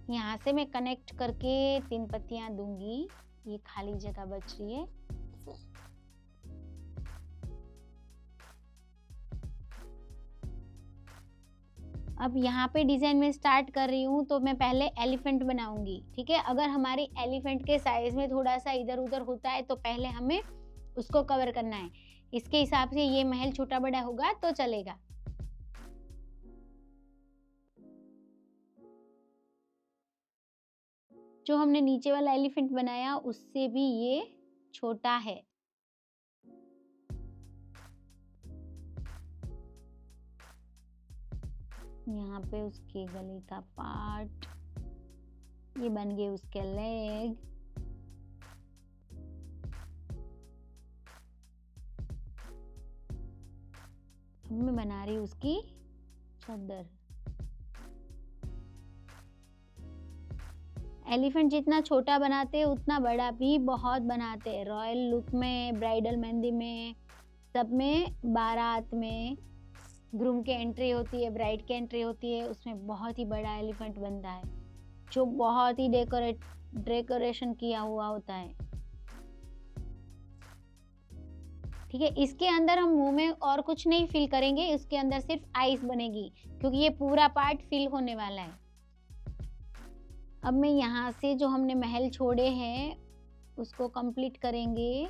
यहाँ से मैं कनेक्ट करके 3 पत्तियां दूंगी, ये खाली जगह बच रही है। अब यहाँ पे डिजाइन में स्टार्ट कर रही हूँ तो मैं पहले एलिफेंट बनाऊंगी, ठीक है। अगर हमारी एलिफेंट के साइज में थोड़ा सा इधर उधर होता है तो पहले हमें उसको कवर करना है। इसके हिसाब से ये महल छोटा बड़ा होगा तो चलेगा। जो हमने नीचे वाला एलिफेंट बनाया उससे भी ये छोटा है। यहाँ पे उसके गले का पार्ट, ये बन गए उसके लेग। अब मैं बना रही हूँ उसकी चद्दर। एलिफेंट जितना छोटा बनाते हैं उतना बड़ा भी बहुत बनाते हैं। रॉयल लुक में, ब्राइडल मेहंदी में, सब में, बारात में ग्रूम की एंट्री होती है, ब्राइड की एंट्री होती है, उसमें बहुत ही बड़ा एलिफेंट बनता है जो बहुत ही डेकोरेशन किया हुआ होता है, ठीक है। इसके अंदर हम मुंह में और कुछ नहीं फिल करेंगे, इसके अंदर सिर्फ आईज बनेगी क्योंकि ये पूरा पार्ट फिल होने वाला है। अब मैं यहाँ से जो हमने महल छोड़े हैं उसको कंप्लीट करेंगे।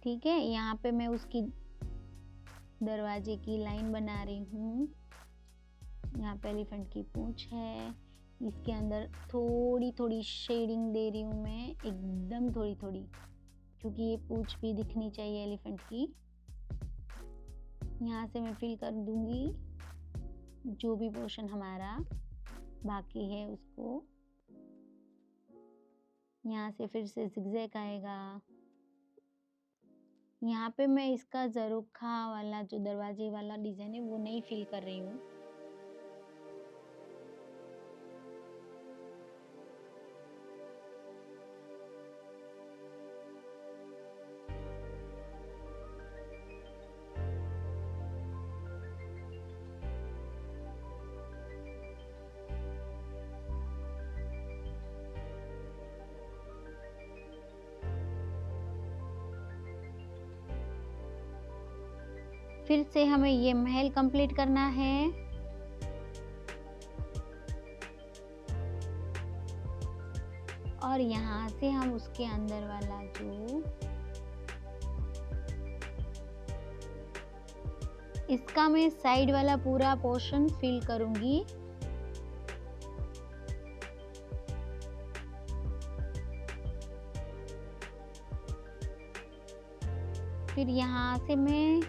ठीक है, यहाँ पे मैं उसकी दरवाजे की लाइन बना रही हूँ। यहाँ पे एलिफेंट की पूंछ है, इसके अंदर थोड़ी थोड़ी शेडिंग दे रही हूँ मैं, एकदम थोड़ी थोड़ी। क्योंकि ये पूंछ भी दिखनी चाहिए एलिफेंट की। यहाँ से मैं फिल कर दूंगी जो भी पोर्शन हमारा बाकी है उसको। यहाँ से फिर से जिगजैग आएगा। यहाँ पे मैं इसका ज़रोखा वाला जो दरवाजे वाला डिज़ाइन है वो नहीं फिल कर रही हूँ। फिर से हमें ये महल कंप्लीट करना है। और यहाँ से हम उसके अंदर वाला जो इसका मैं साइड वाला पूरा पोर्शन फिल करूंगी। फिर यहाँ से मैं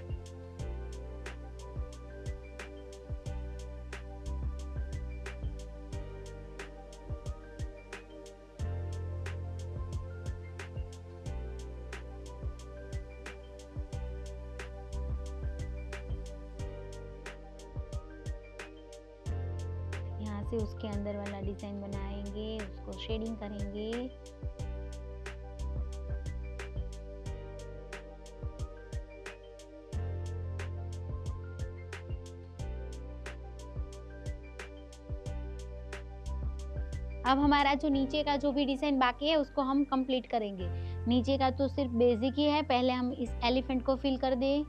यहाँ से उसके अंदर वाला डिजाइन बनाएंगे, उसको शेडिंग करेंगे। अब हमारा जो नीचे का जो भी डिजाइन बाकी है उसको हम कंप्लीट करेंगे। नीचे का तो सिर्फ बेसिक ही है, पहले हम इस एलिफेंट को फिल कर दें।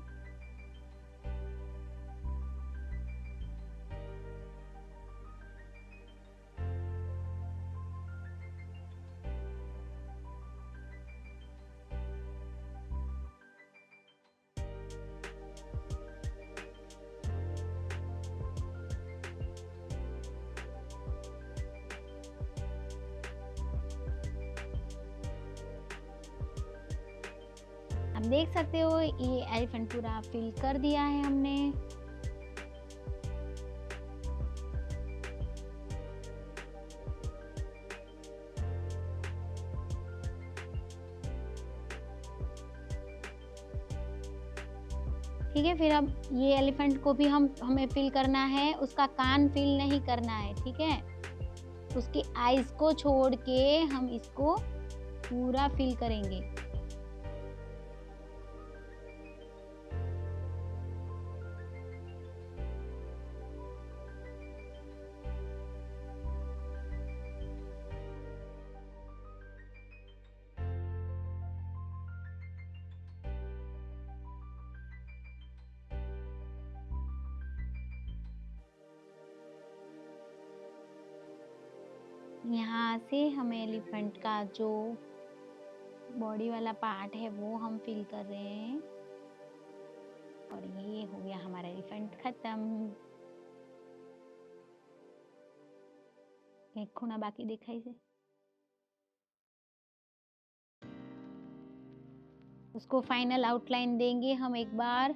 आप देख सकते हो ये एलिफेंट पूरा फिल कर दिया है हमने। ठीक है, फिर अब ये एलिफेंट को भी हमें फिल करना है। उसका कान फिल नहीं करना है, ठीक है। उसकी आईज को छोड़ के हम इसको पूरा फिल करेंगे। यहाँ से हमें एलिफेंट का जो बॉडी वाला पार्ट है वो हम फिल कर रहे हैं। और ये हो गया हमारा एलिफेंट खत्म। एक खूना बाकी दिखाई से उसको फाइनल आउटलाइन देंगे हम एक बार।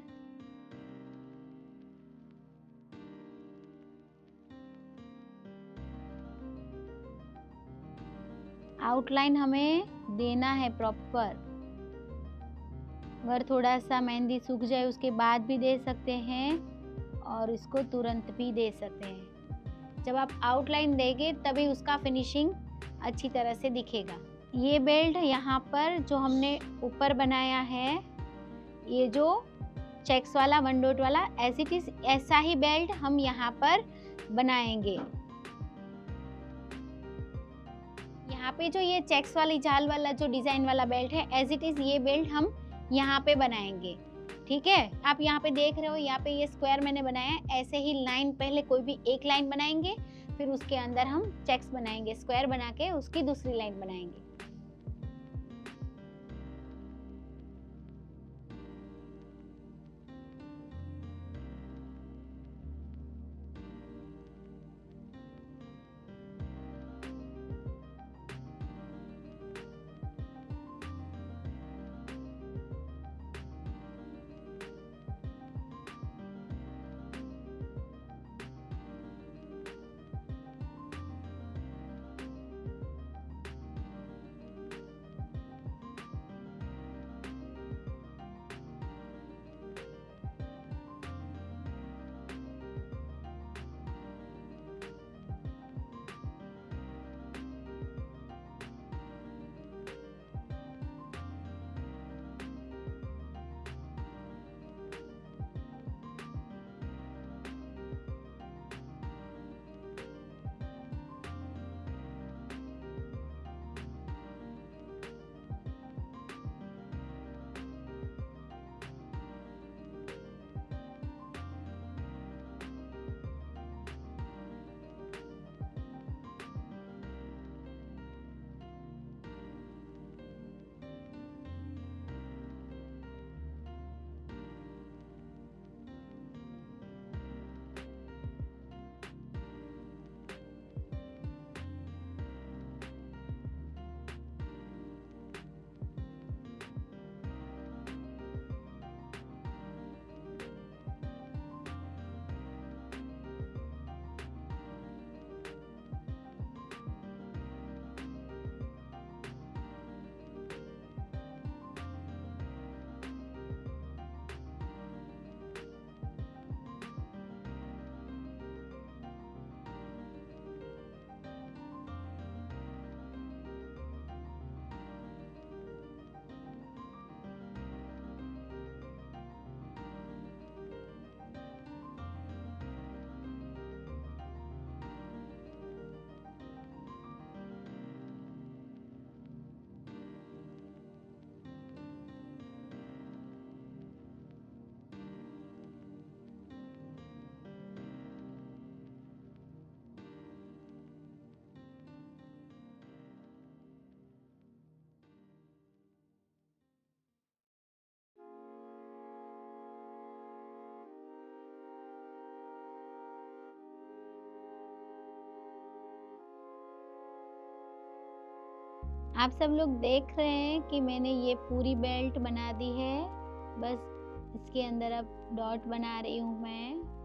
आउटलाइन हमें देना है प्रॉपर। अगर थोड़ा सा मेहंदी सूख जाए उसके बाद भी दे सकते हैं और इसको तुरंत भी दे सकते हैं। जब आप आउटलाइन देंगे तभी उसका फिनिशिंग अच्छी तरह से दिखेगा। ये बेल्ट यहाँ पर जो हमने ऊपर बनाया है, ये जो चेक्स वाला 1 डॉट वाला एज इट इज ऐसा ही बेल्ट हम यहाँ पर बनाएंगे। यहाँ पे जो ये चेक्स वाली जाल वाला जो डिजाइन वाला बेल्ट है एज इट इज ये बेल्ट हम यहाँ पे बनाएंगे। ठीक है, आप यहाँ पे देख रहे हो, यहाँ पे ये स्क्वायर मैंने बनाया है। ऐसे ही लाइन पहले कोई भी एक लाइन बनाएंगे, फिर उसके अंदर हम चेक्स बनाएंगे, स्क्वायर बना के उसकी दूसरी लाइन बनाएंगे। आप सब लोग देख रहे हैं कि मैंने ये पूरी बेल्ट बना दी है। बस इसके अंदर अब डॉट बना रही हूँ मैं।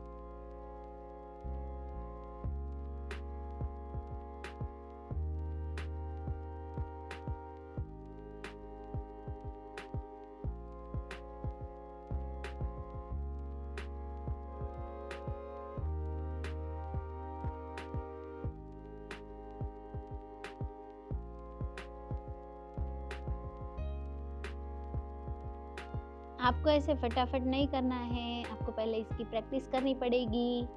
आपको ऐसे फटाफट नहीं करना है, आपको पहले इसकी प्रैक्टिस करनी पड़ेगी।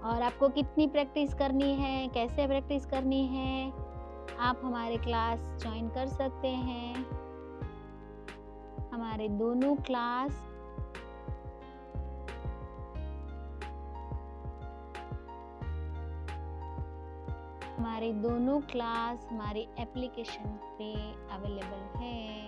और आपको कितनी प्रैक्टिस करनी है, कैसे प्रैक्टिस करनी है, आप हमारे क्लास ज्वाइन कर सकते हैं। हमारे दोनों क्लास हमारी एप्लीकेशन पे अवेलेबल है।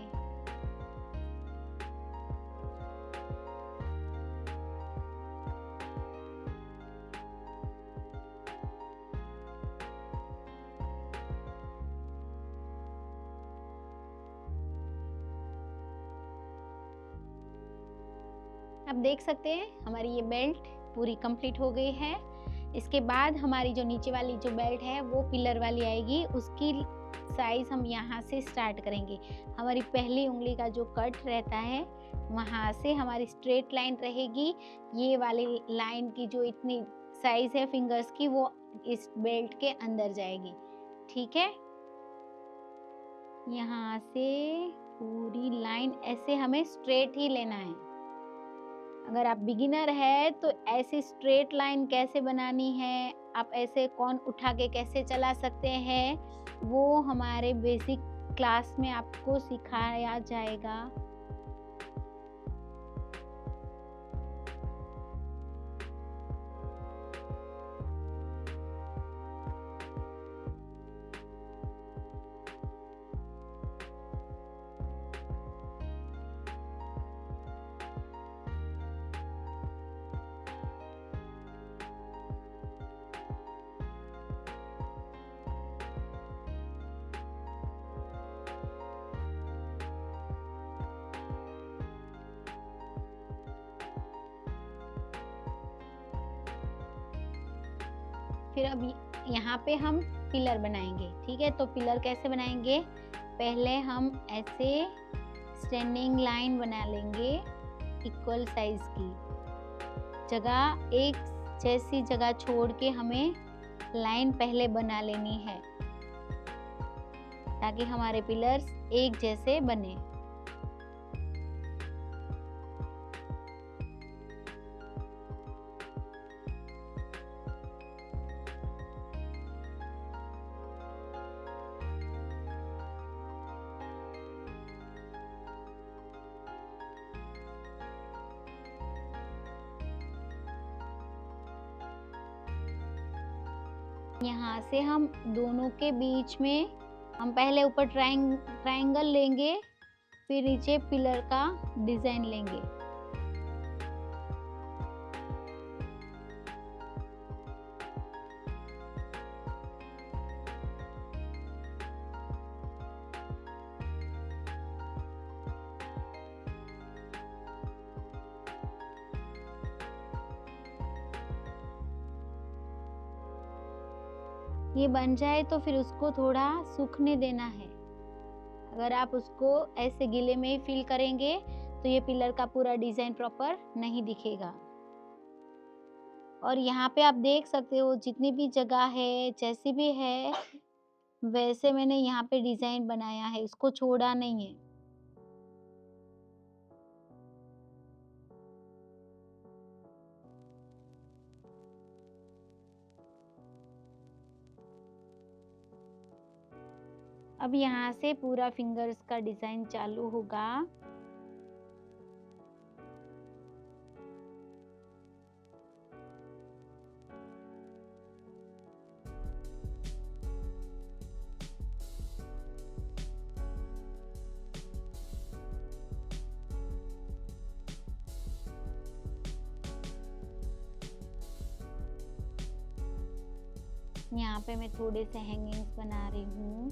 आप देख सकते हैं हमारी ये बेल्ट पूरी कंप्लीट हो गई है। इसके बाद हमारी जो नीचे वाली जो बेल्ट है वो पिलर वाली आएगी, उसकी साइज हम यहाँ से स्टार्ट करेंगे। हमारी पहली उंगली का जो कट रहता है वहाँ से हमारी स्ट्रेट लाइन रहेगी। ये वाली लाइन की जो इतनी साइज है फिंगर्स की वो इस बेल्ट के अंदर जाएगी, ठीक है। यहाँ से पूरी लाइन ऐसे हमें स्ट्रेट ही लेना है। अगर आप बिगिनर है तो ऐसी स्ट्रेट लाइन कैसे बनानी है, आप ऐसे कौन उठा के कैसे चला सकते हैं, वो हमारे बेसिक क्लास में आपको सिखाया जाएगा। फिर अब यहाँ पे हम पिलर बनाएंगे, ठीक है। तो पिलर कैसे बनाएंगे, पहले हम ऐसे स्टैंडिंग लाइन बना लेंगे इक्वल साइज की जगह, एक जैसी जगह छोड़ के हमें लाइन पहले बना लेनी है ताकि हमारे पिलर्स एक जैसे बने। यहाँ से हम दोनों के बीच में हम पहले ऊपर ट्रायंगल लेंगे, फिर नीचे पिलर का डिजाइन लेंगे। ये बन जाए तो फिर उसको थोड़ा सूखने देना है। अगर आप उसको ऐसे गीले में ही फिल करेंगे तो ये पिलर का पूरा डिजाइन प्रॉपर नहीं दिखेगा। और यहाँ पे आप देख सकते हो जितनी भी जगह है जैसी भी है वैसे मैंने यहाँ पे डिजाइन बनाया है, इसको छोड़ा नहीं है। अब यहाँ से पूरा फिंगर्स का डिजाइन चालू होगा। यहाँ पे मैं थोड़े से हैंगिंग्स बना रही हूँ।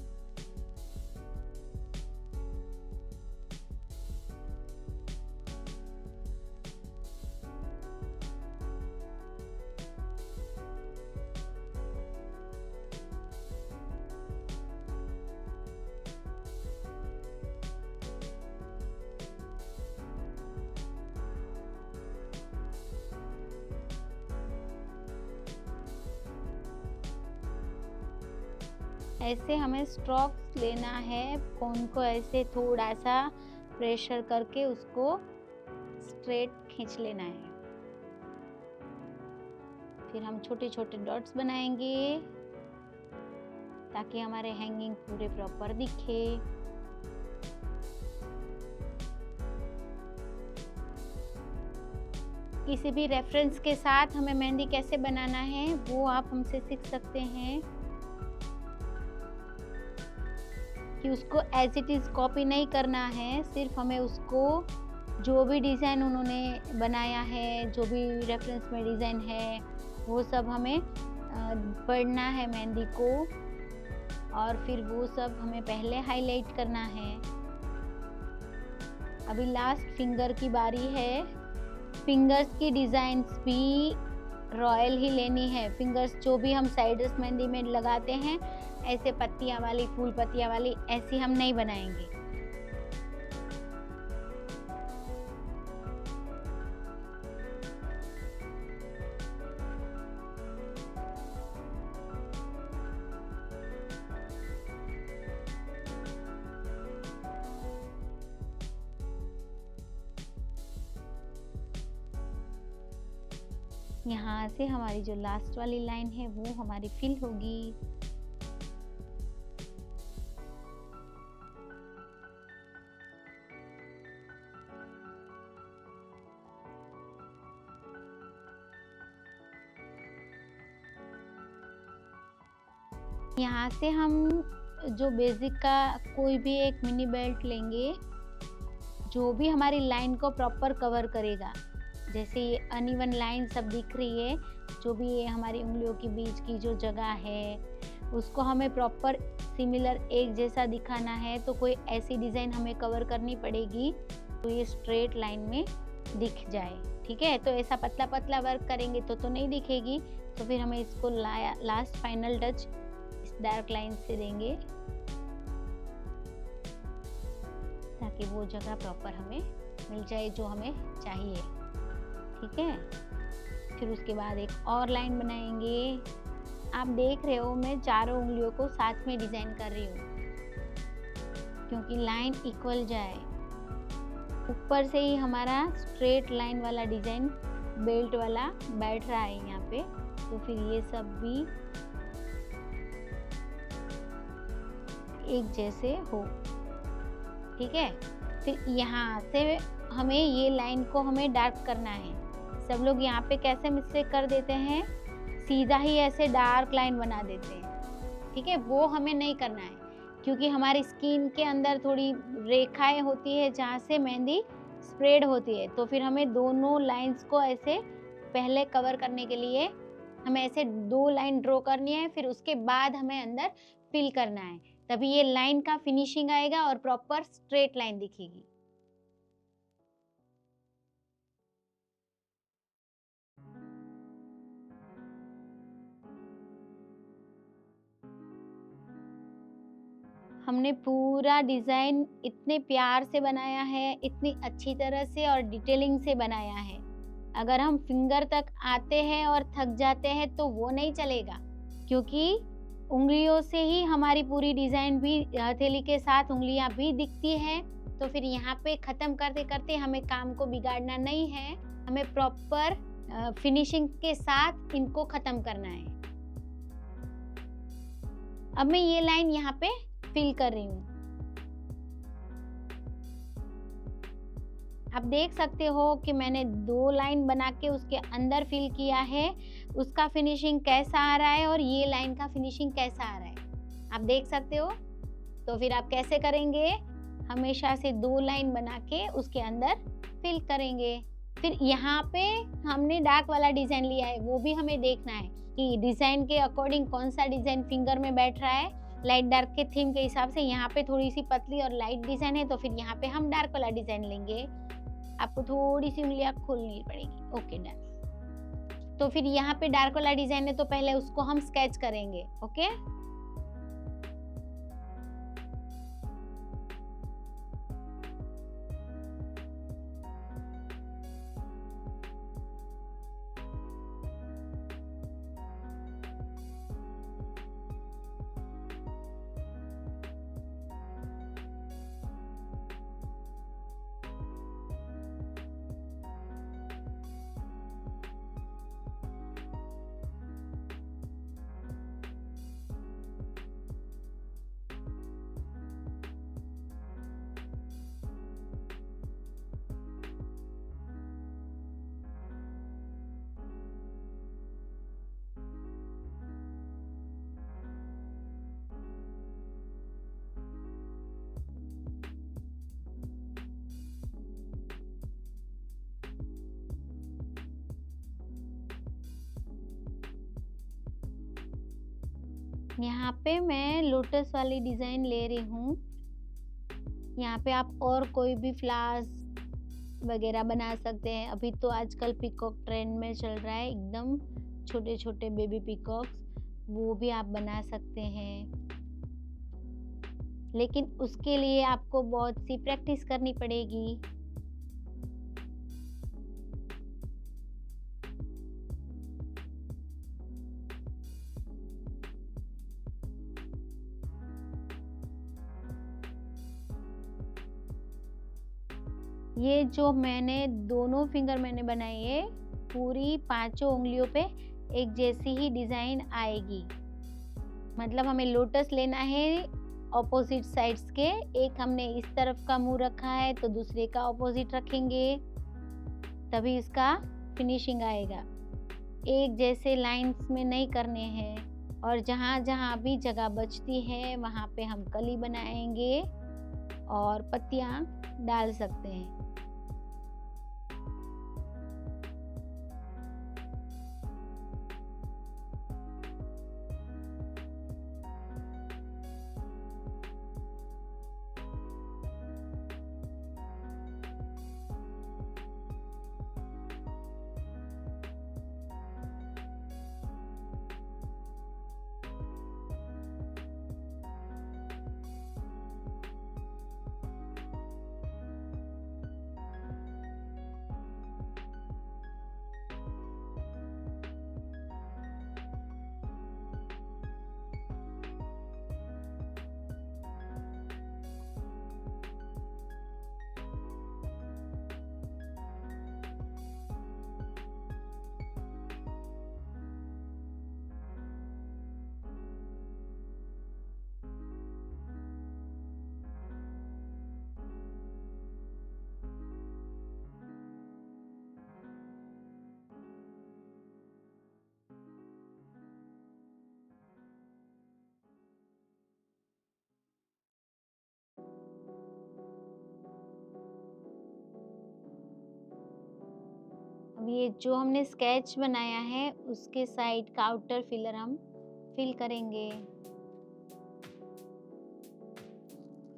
ऐसे हमें स्ट्रोक्स लेना है, कोन को ऐसे थोड़ा सा प्रेशर करके उसको स्ट्रेट खींच लेना है। फिर हम छोटे छोटे डॉट्स बनाएंगे ताकि हमारे हैंगिंग पूरे प्रॉपर दिखे। किसी भी रेफरेंस के साथ हमें मेहंदी कैसे बनाना है वो आप हमसे सीख सकते हैं, कि उसको एज इट इज़ कॉपी नहीं करना है, सिर्फ हमें उसको जो भी डिज़ाइन उन्होंने बनाया है, जो भी रेफरेंस में डिज़ाइन है, वो सब हमें पढ़ना है मेहंदी को, और फिर वो सब हमें पहले हाईलाइट करना है। अभी लास्ट फिंगर की बारी है। फिंगर्स की डिज़ाइंस भी रॉयल ही लेनी है। फिंगर्स जो भी हम साइडर्स मेहंदी में लगाते हैं, ऐसे पत्तियां वाली, फूल पत्तियां वाली, ऐसी हम नहीं बनाएंगे। यहाँ से हमारी जो लास्ट वाली लाइन है वो हमारी फिल होगी। यहाँ से हम जो बेसिक का कोई भी एक मिनी बेल्ट लेंगे, जो भी हमारी लाइन को प्रॉपर कवर करेगा। जैसे ये अनइवन लाइन सब दिख रही है, जो भी ये हमारी उंगलियों के बीच की जो जगह है, उसको हमें प्रॉपर सिमिलर एक जैसा दिखाना है। तो कोई ऐसी डिज़ाइन हमें कवर करनी पड़ेगी तो ये स्ट्रेट लाइन में दिख जाए। ठीक है, तो ऐसा पतला पतला वर्क करेंगे तो नहीं दिखेगी। तो फिर हमें इसको लास्ट फाइनल टच इस डार्क लाइन से देंगे ताकि वो जगह प्रॉपर हमें मिल जाए जो हमें चाहिए। ठीक है, फिर उसके बाद एक और लाइन बनाएंगे। आप देख रहे हो मैं चारों उंगलियों को साथ में डिजाइन कर रही हूँ क्योंकि लाइन इक्वल जाए। ऊपर से ही हमारा स्ट्रेट लाइन वाला डिजाइन बेल्ट वाला बैठ रहा है यहाँ पे, तो फिर ये सब भी एक जैसे हो। ठीक है, फिर यहाँ से हमें ये लाइन को हमें डार्क करना है। सब लोग यहाँ पे कैसे मिस्टेक कर देते हैं, सीधा ही ऐसे डार्क लाइन बना देते हैं। ठीक है, वो हमें नहीं करना है क्योंकि हमारी स्किन के अंदर थोड़ी रेखाएं होती है जहाँ से मेहंदी स्प्रेड होती है। तो फिर हमें दोनों लाइंस को ऐसे पहले कवर करने के लिए हमें ऐसे 2 लाइन ड्रॉ करनी है, फिर उसके बाद हमें अंदर फिल करना है, तभी ये लाइन का फिनिशिंग आएगा और प्रॉपर स्ट्रेट लाइन दिखेगी। हमने पूरा डिज़ाइन इतने प्यार से बनाया है, इतनी अच्छी तरह से और डिटेलिंग से बनाया है। अगर हम फिंगर तक आते हैं और थक जाते हैं तो वो नहीं चलेगा, क्योंकि उंगलियों से ही हमारी पूरी डिज़ाइन भी हथेली के साथ उंगलियां भी दिखती हैं। तो फिर यहाँ पे ख़त्म करते करते हमें काम को बिगाड़ना नहीं है, हमें प्रॉपर फिनिशिंग के साथ इनको ख़त्म करना है। अब मैं ये लाइन यहाँ पे फिल कर रही हूँ। आप देख सकते हो कि मैंने 2 लाइन बना के उसके अंदर फिल किया है, उसका फिनिशिंग कैसा आ रहा है और ये लाइन का फिनिशिंग कैसा आ रहा है, आप देख सकते हो। तो फिर आप कैसे करेंगे, हमेशा से 2 लाइन बना के उसके अंदर फिल करेंगे। फिर यहाँ पे हमने डार्क वाला डिजाइन लिया है, वो भी हमें देखना है कि डिजाइन के अकॉर्डिंग कौन सा डिजाइन फिंगर में बैठ रहा है। लाइट डार्क के थीम के हिसाब से यहाँ पे थोड़ी सी पतली और लाइट डिजाइन है, तो फिर यहाँ पे हम डार्क वाला डिजाइन लेंगे। आपको थोड़ी सी उंगलियां खोलनी पड़ेगी। Okay, done. तो फिर यहाँ पे डार्क वाला डिजाइन है तो पहले उसको हम स्केच करेंगे। ओके, यहाँ पे मैं लोटस वाली डिज़ाइन ले रही हूँ। यहाँ पे आप और कोई भी फ्लावर्स वगैरह बना सकते हैं। अभी तो आजकल पीकॉक ट्रेंड में चल रहा है, एकदम छोटे-छोटे बेबी पीकॉक्स, वो भी आप बना सकते हैं। लेकिन उसके लिए आपको बहुत सी प्रैक्टिस करनी पड़ेगी। ये जो मैंने दोनों फिंगर मैंने बनाई है, पूरी पाँचों उँगलियों पे एक जैसी ही डिज़ाइन आएगी। मतलब हमें लोटस लेना है ऑपोजिट साइड्स के, एक हमने इस तरफ का मुँह रखा है तो दूसरे का ऑपोजिट रखेंगे, तभी इसका फिनिशिंग आएगा। एक जैसे लाइंस में नहीं करने हैं, और जहाँ-जहाँ भी जगह बचती है वहाँ पे हम कली बनाएँगे और पत्तियाँ डाल सकते हैं। अब ये जो हमने स्केच बनाया है उसके साइड का आउटर फिलर हम फिल करेंगे।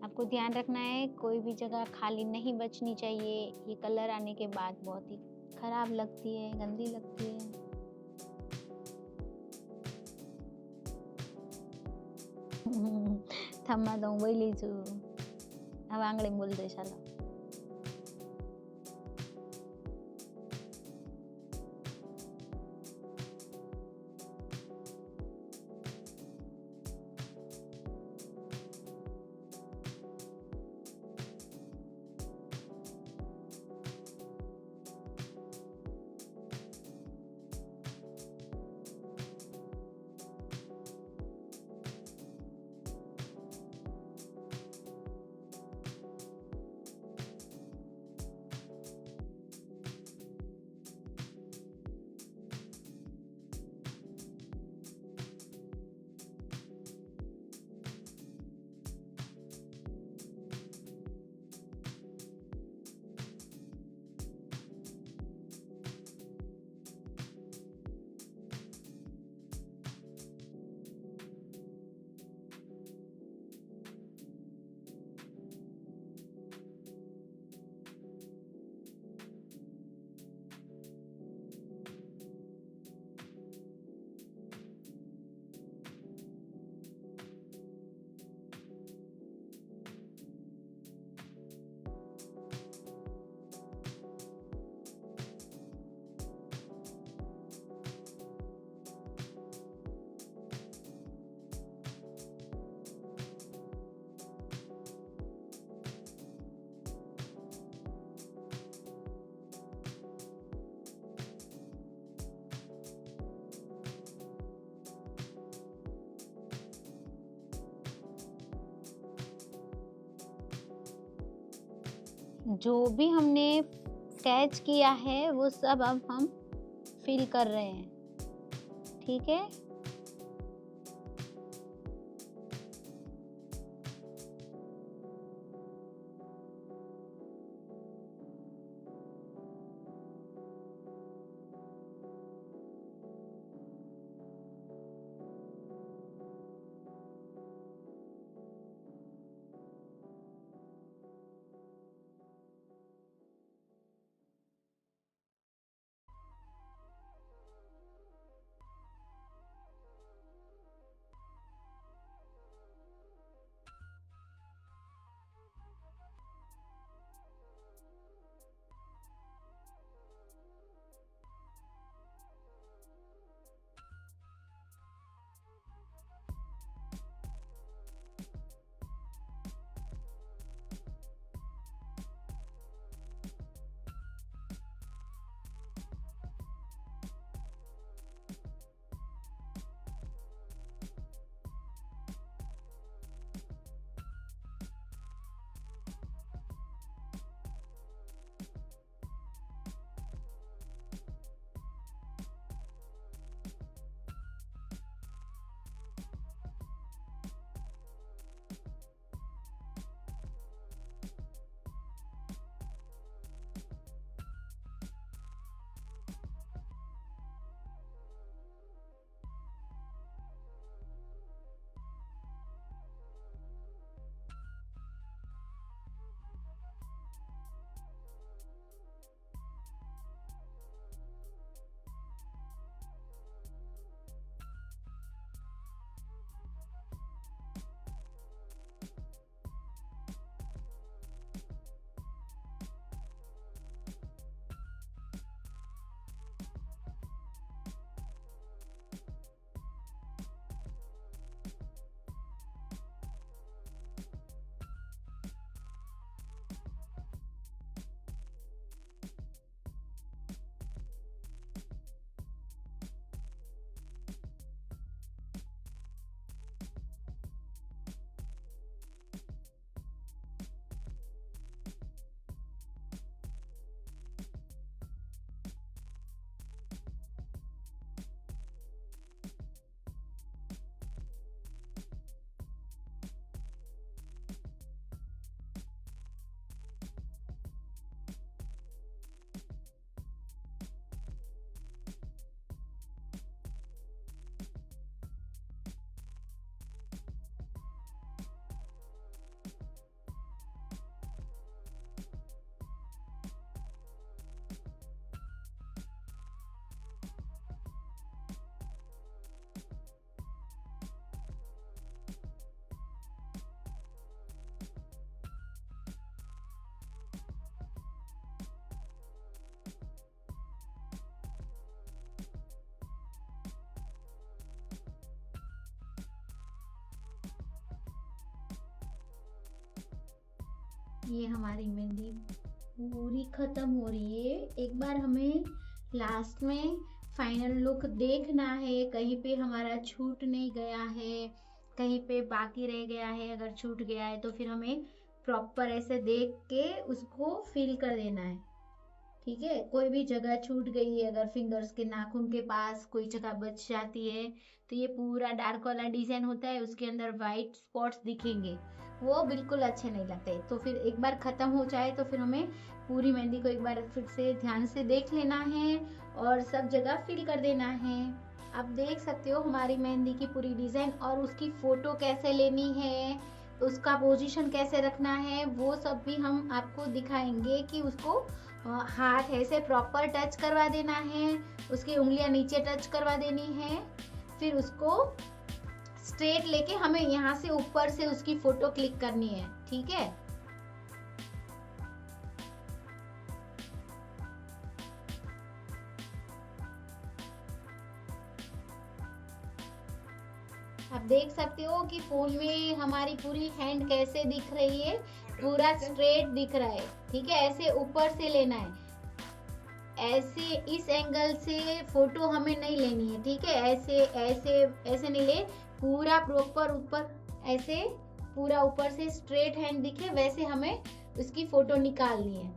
आपको ध्यान रखना है कोई भी जगह खाली नहीं बचनी चाहिए। ये कलर आने के बाद बहुत ही खराब लगती है, गंदी लगती है। થમવા તો હું બોલી છું, હવે આંગળી બોલ દે ચાલો. जो भी हमने स्केच किया है वो सब अब हम फिल कर रहे हैं, ठीक है। ये हमारी मेहंदी पूरी खत्म हो रही है। एक बार हमें लास्ट में फाइनल लुक देखना है, कहीं पे हमारा छूट नहीं गया है, कहीं पे बाकी रह गया है। अगर छूट गया है तो फिर हमें प्रॉपर ऐसे देख के उसको फिल कर देना है। ठीक है, कोई भी जगह छूट गई है, अगर फिंगर्स के नाखून के पास कोई जगह बच जाती है तो ये पूरा डार्क वाला डिजाइन होता है, उसके अंदर वाइट स्पॉट्स दिखेंगे, वो बिल्कुल अच्छे नहीं लगते। तो फिर एक बार खत्म हो जाए तो फिर हमें पूरी मेहंदी को एक बार फिर से ध्यान से देख लेना है और सब जगह फिल कर देना है। आप देख सकते हो हमारी मेहंदी की पूरी डिजाइन, और उसकी फोटो कैसे लेनी है, उसका पोजीशन कैसे रखना है, वो सब भी हम आपको दिखाएंगे कि उसको हाथ ऐसे प्रॉपर टच करवा देना है, उसकी उंगलियां नीचे टच करवा देनी है, फिर उसको स्ट्रेट लेके हमें यहाँ से ऊपर से उसकी फोटो क्लिक करनी है। ठीक है, आप देख सकते हो कि फोन में हमारी पूरी हैंड कैसे दिख रही है, पूरा स्ट्रेट दिख रहा है। ठीक है, ऐसे ऊपर से लेना है, ऐसे इस एंगल से फोटो हमें नहीं लेनी है। ठीक है, ऐसे ऐसे ऐसे नहीं ले, पूरा प्रॉपर ऊपर, ऐसे पूरा ऊपर से स्ट्रेट हैंड दिखे वैसे हमें उसकी फोटो निकालनी है।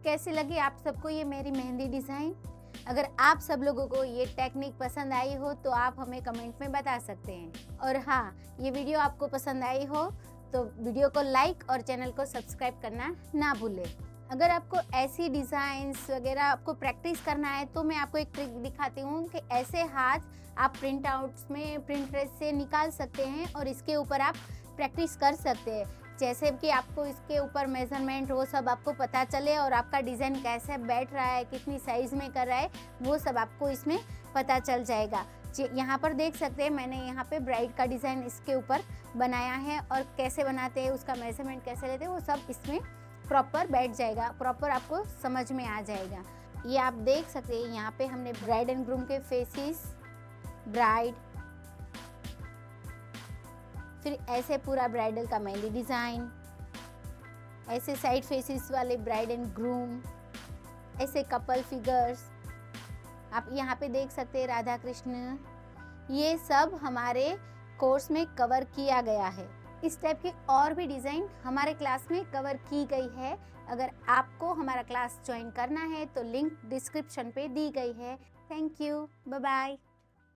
कैसे लगी आप सबको ये मेरी मेहंदी डिज़ाइन? अगर आप सब लोगों को ये टेक्निक पसंद आई हो तो आप हमें कमेंट में बता सकते हैं। और हाँ, ये वीडियो आपको पसंद आई हो तो वीडियो को लाइक और चैनल को सब्सक्राइब करना ना भूलें। अगर आपको ऐसी डिज़ाइंस वगैरह आपको प्रैक्टिस करना है तो मैं आपको एक ट्रिक दिखाती हूँ कि ऐसे हाथ आप प्रिंट आउट्स में प्रिंटरेस से निकाल सकते हैं और इसके ऊपर आप प्रैक्टिस कर सकते हैं। जैसे कि आपको इसके ऊपर मेजरमेंट वो सब आपको पता चले और आपका डिज़ाइन कैसे बैठ रहा है, कितनी साइज़ में कर रहा है, वो सब आपको इसमें पता चल जाएगा। यहाँ पर देख सकते हैं मैंने यहाँ पे ब्राइड का डिज़ाइन इसके ऊपर बनाया है और कैसे बनाते हैं, उसका मेजरमेंट कैसे लेते हैं, वो सब इसमें प्रॉपर बैठ जाएगा, प्रॉपर आपको समझ में आ जाएगा। ये आप देख सकते हैं यहाँ पे हमने ब्राइड एंड ग्रूम के फेसेस, ब्राइड, फिर ऐसे पूरा ब्राइडल का मेहंदी डिज़ाइन, ऐसे साइड फेसेस वाले ब्राइड एंड ग्रूम, ऐसे कपल फिगर्स आप यहाँ पे देख सकते हैं, राधा कृष्ण, ये सब हमारे कोर्स में कवर किया गया है। इस टाइप की और भी डिज़ाइन हमारे क्लास में कवर की गई है। अगर आपको हमारा क्लास ज्वाइन करना है तो लिंक डिस्क्रिप्शन पे दी गई है। Thank you, bye bye.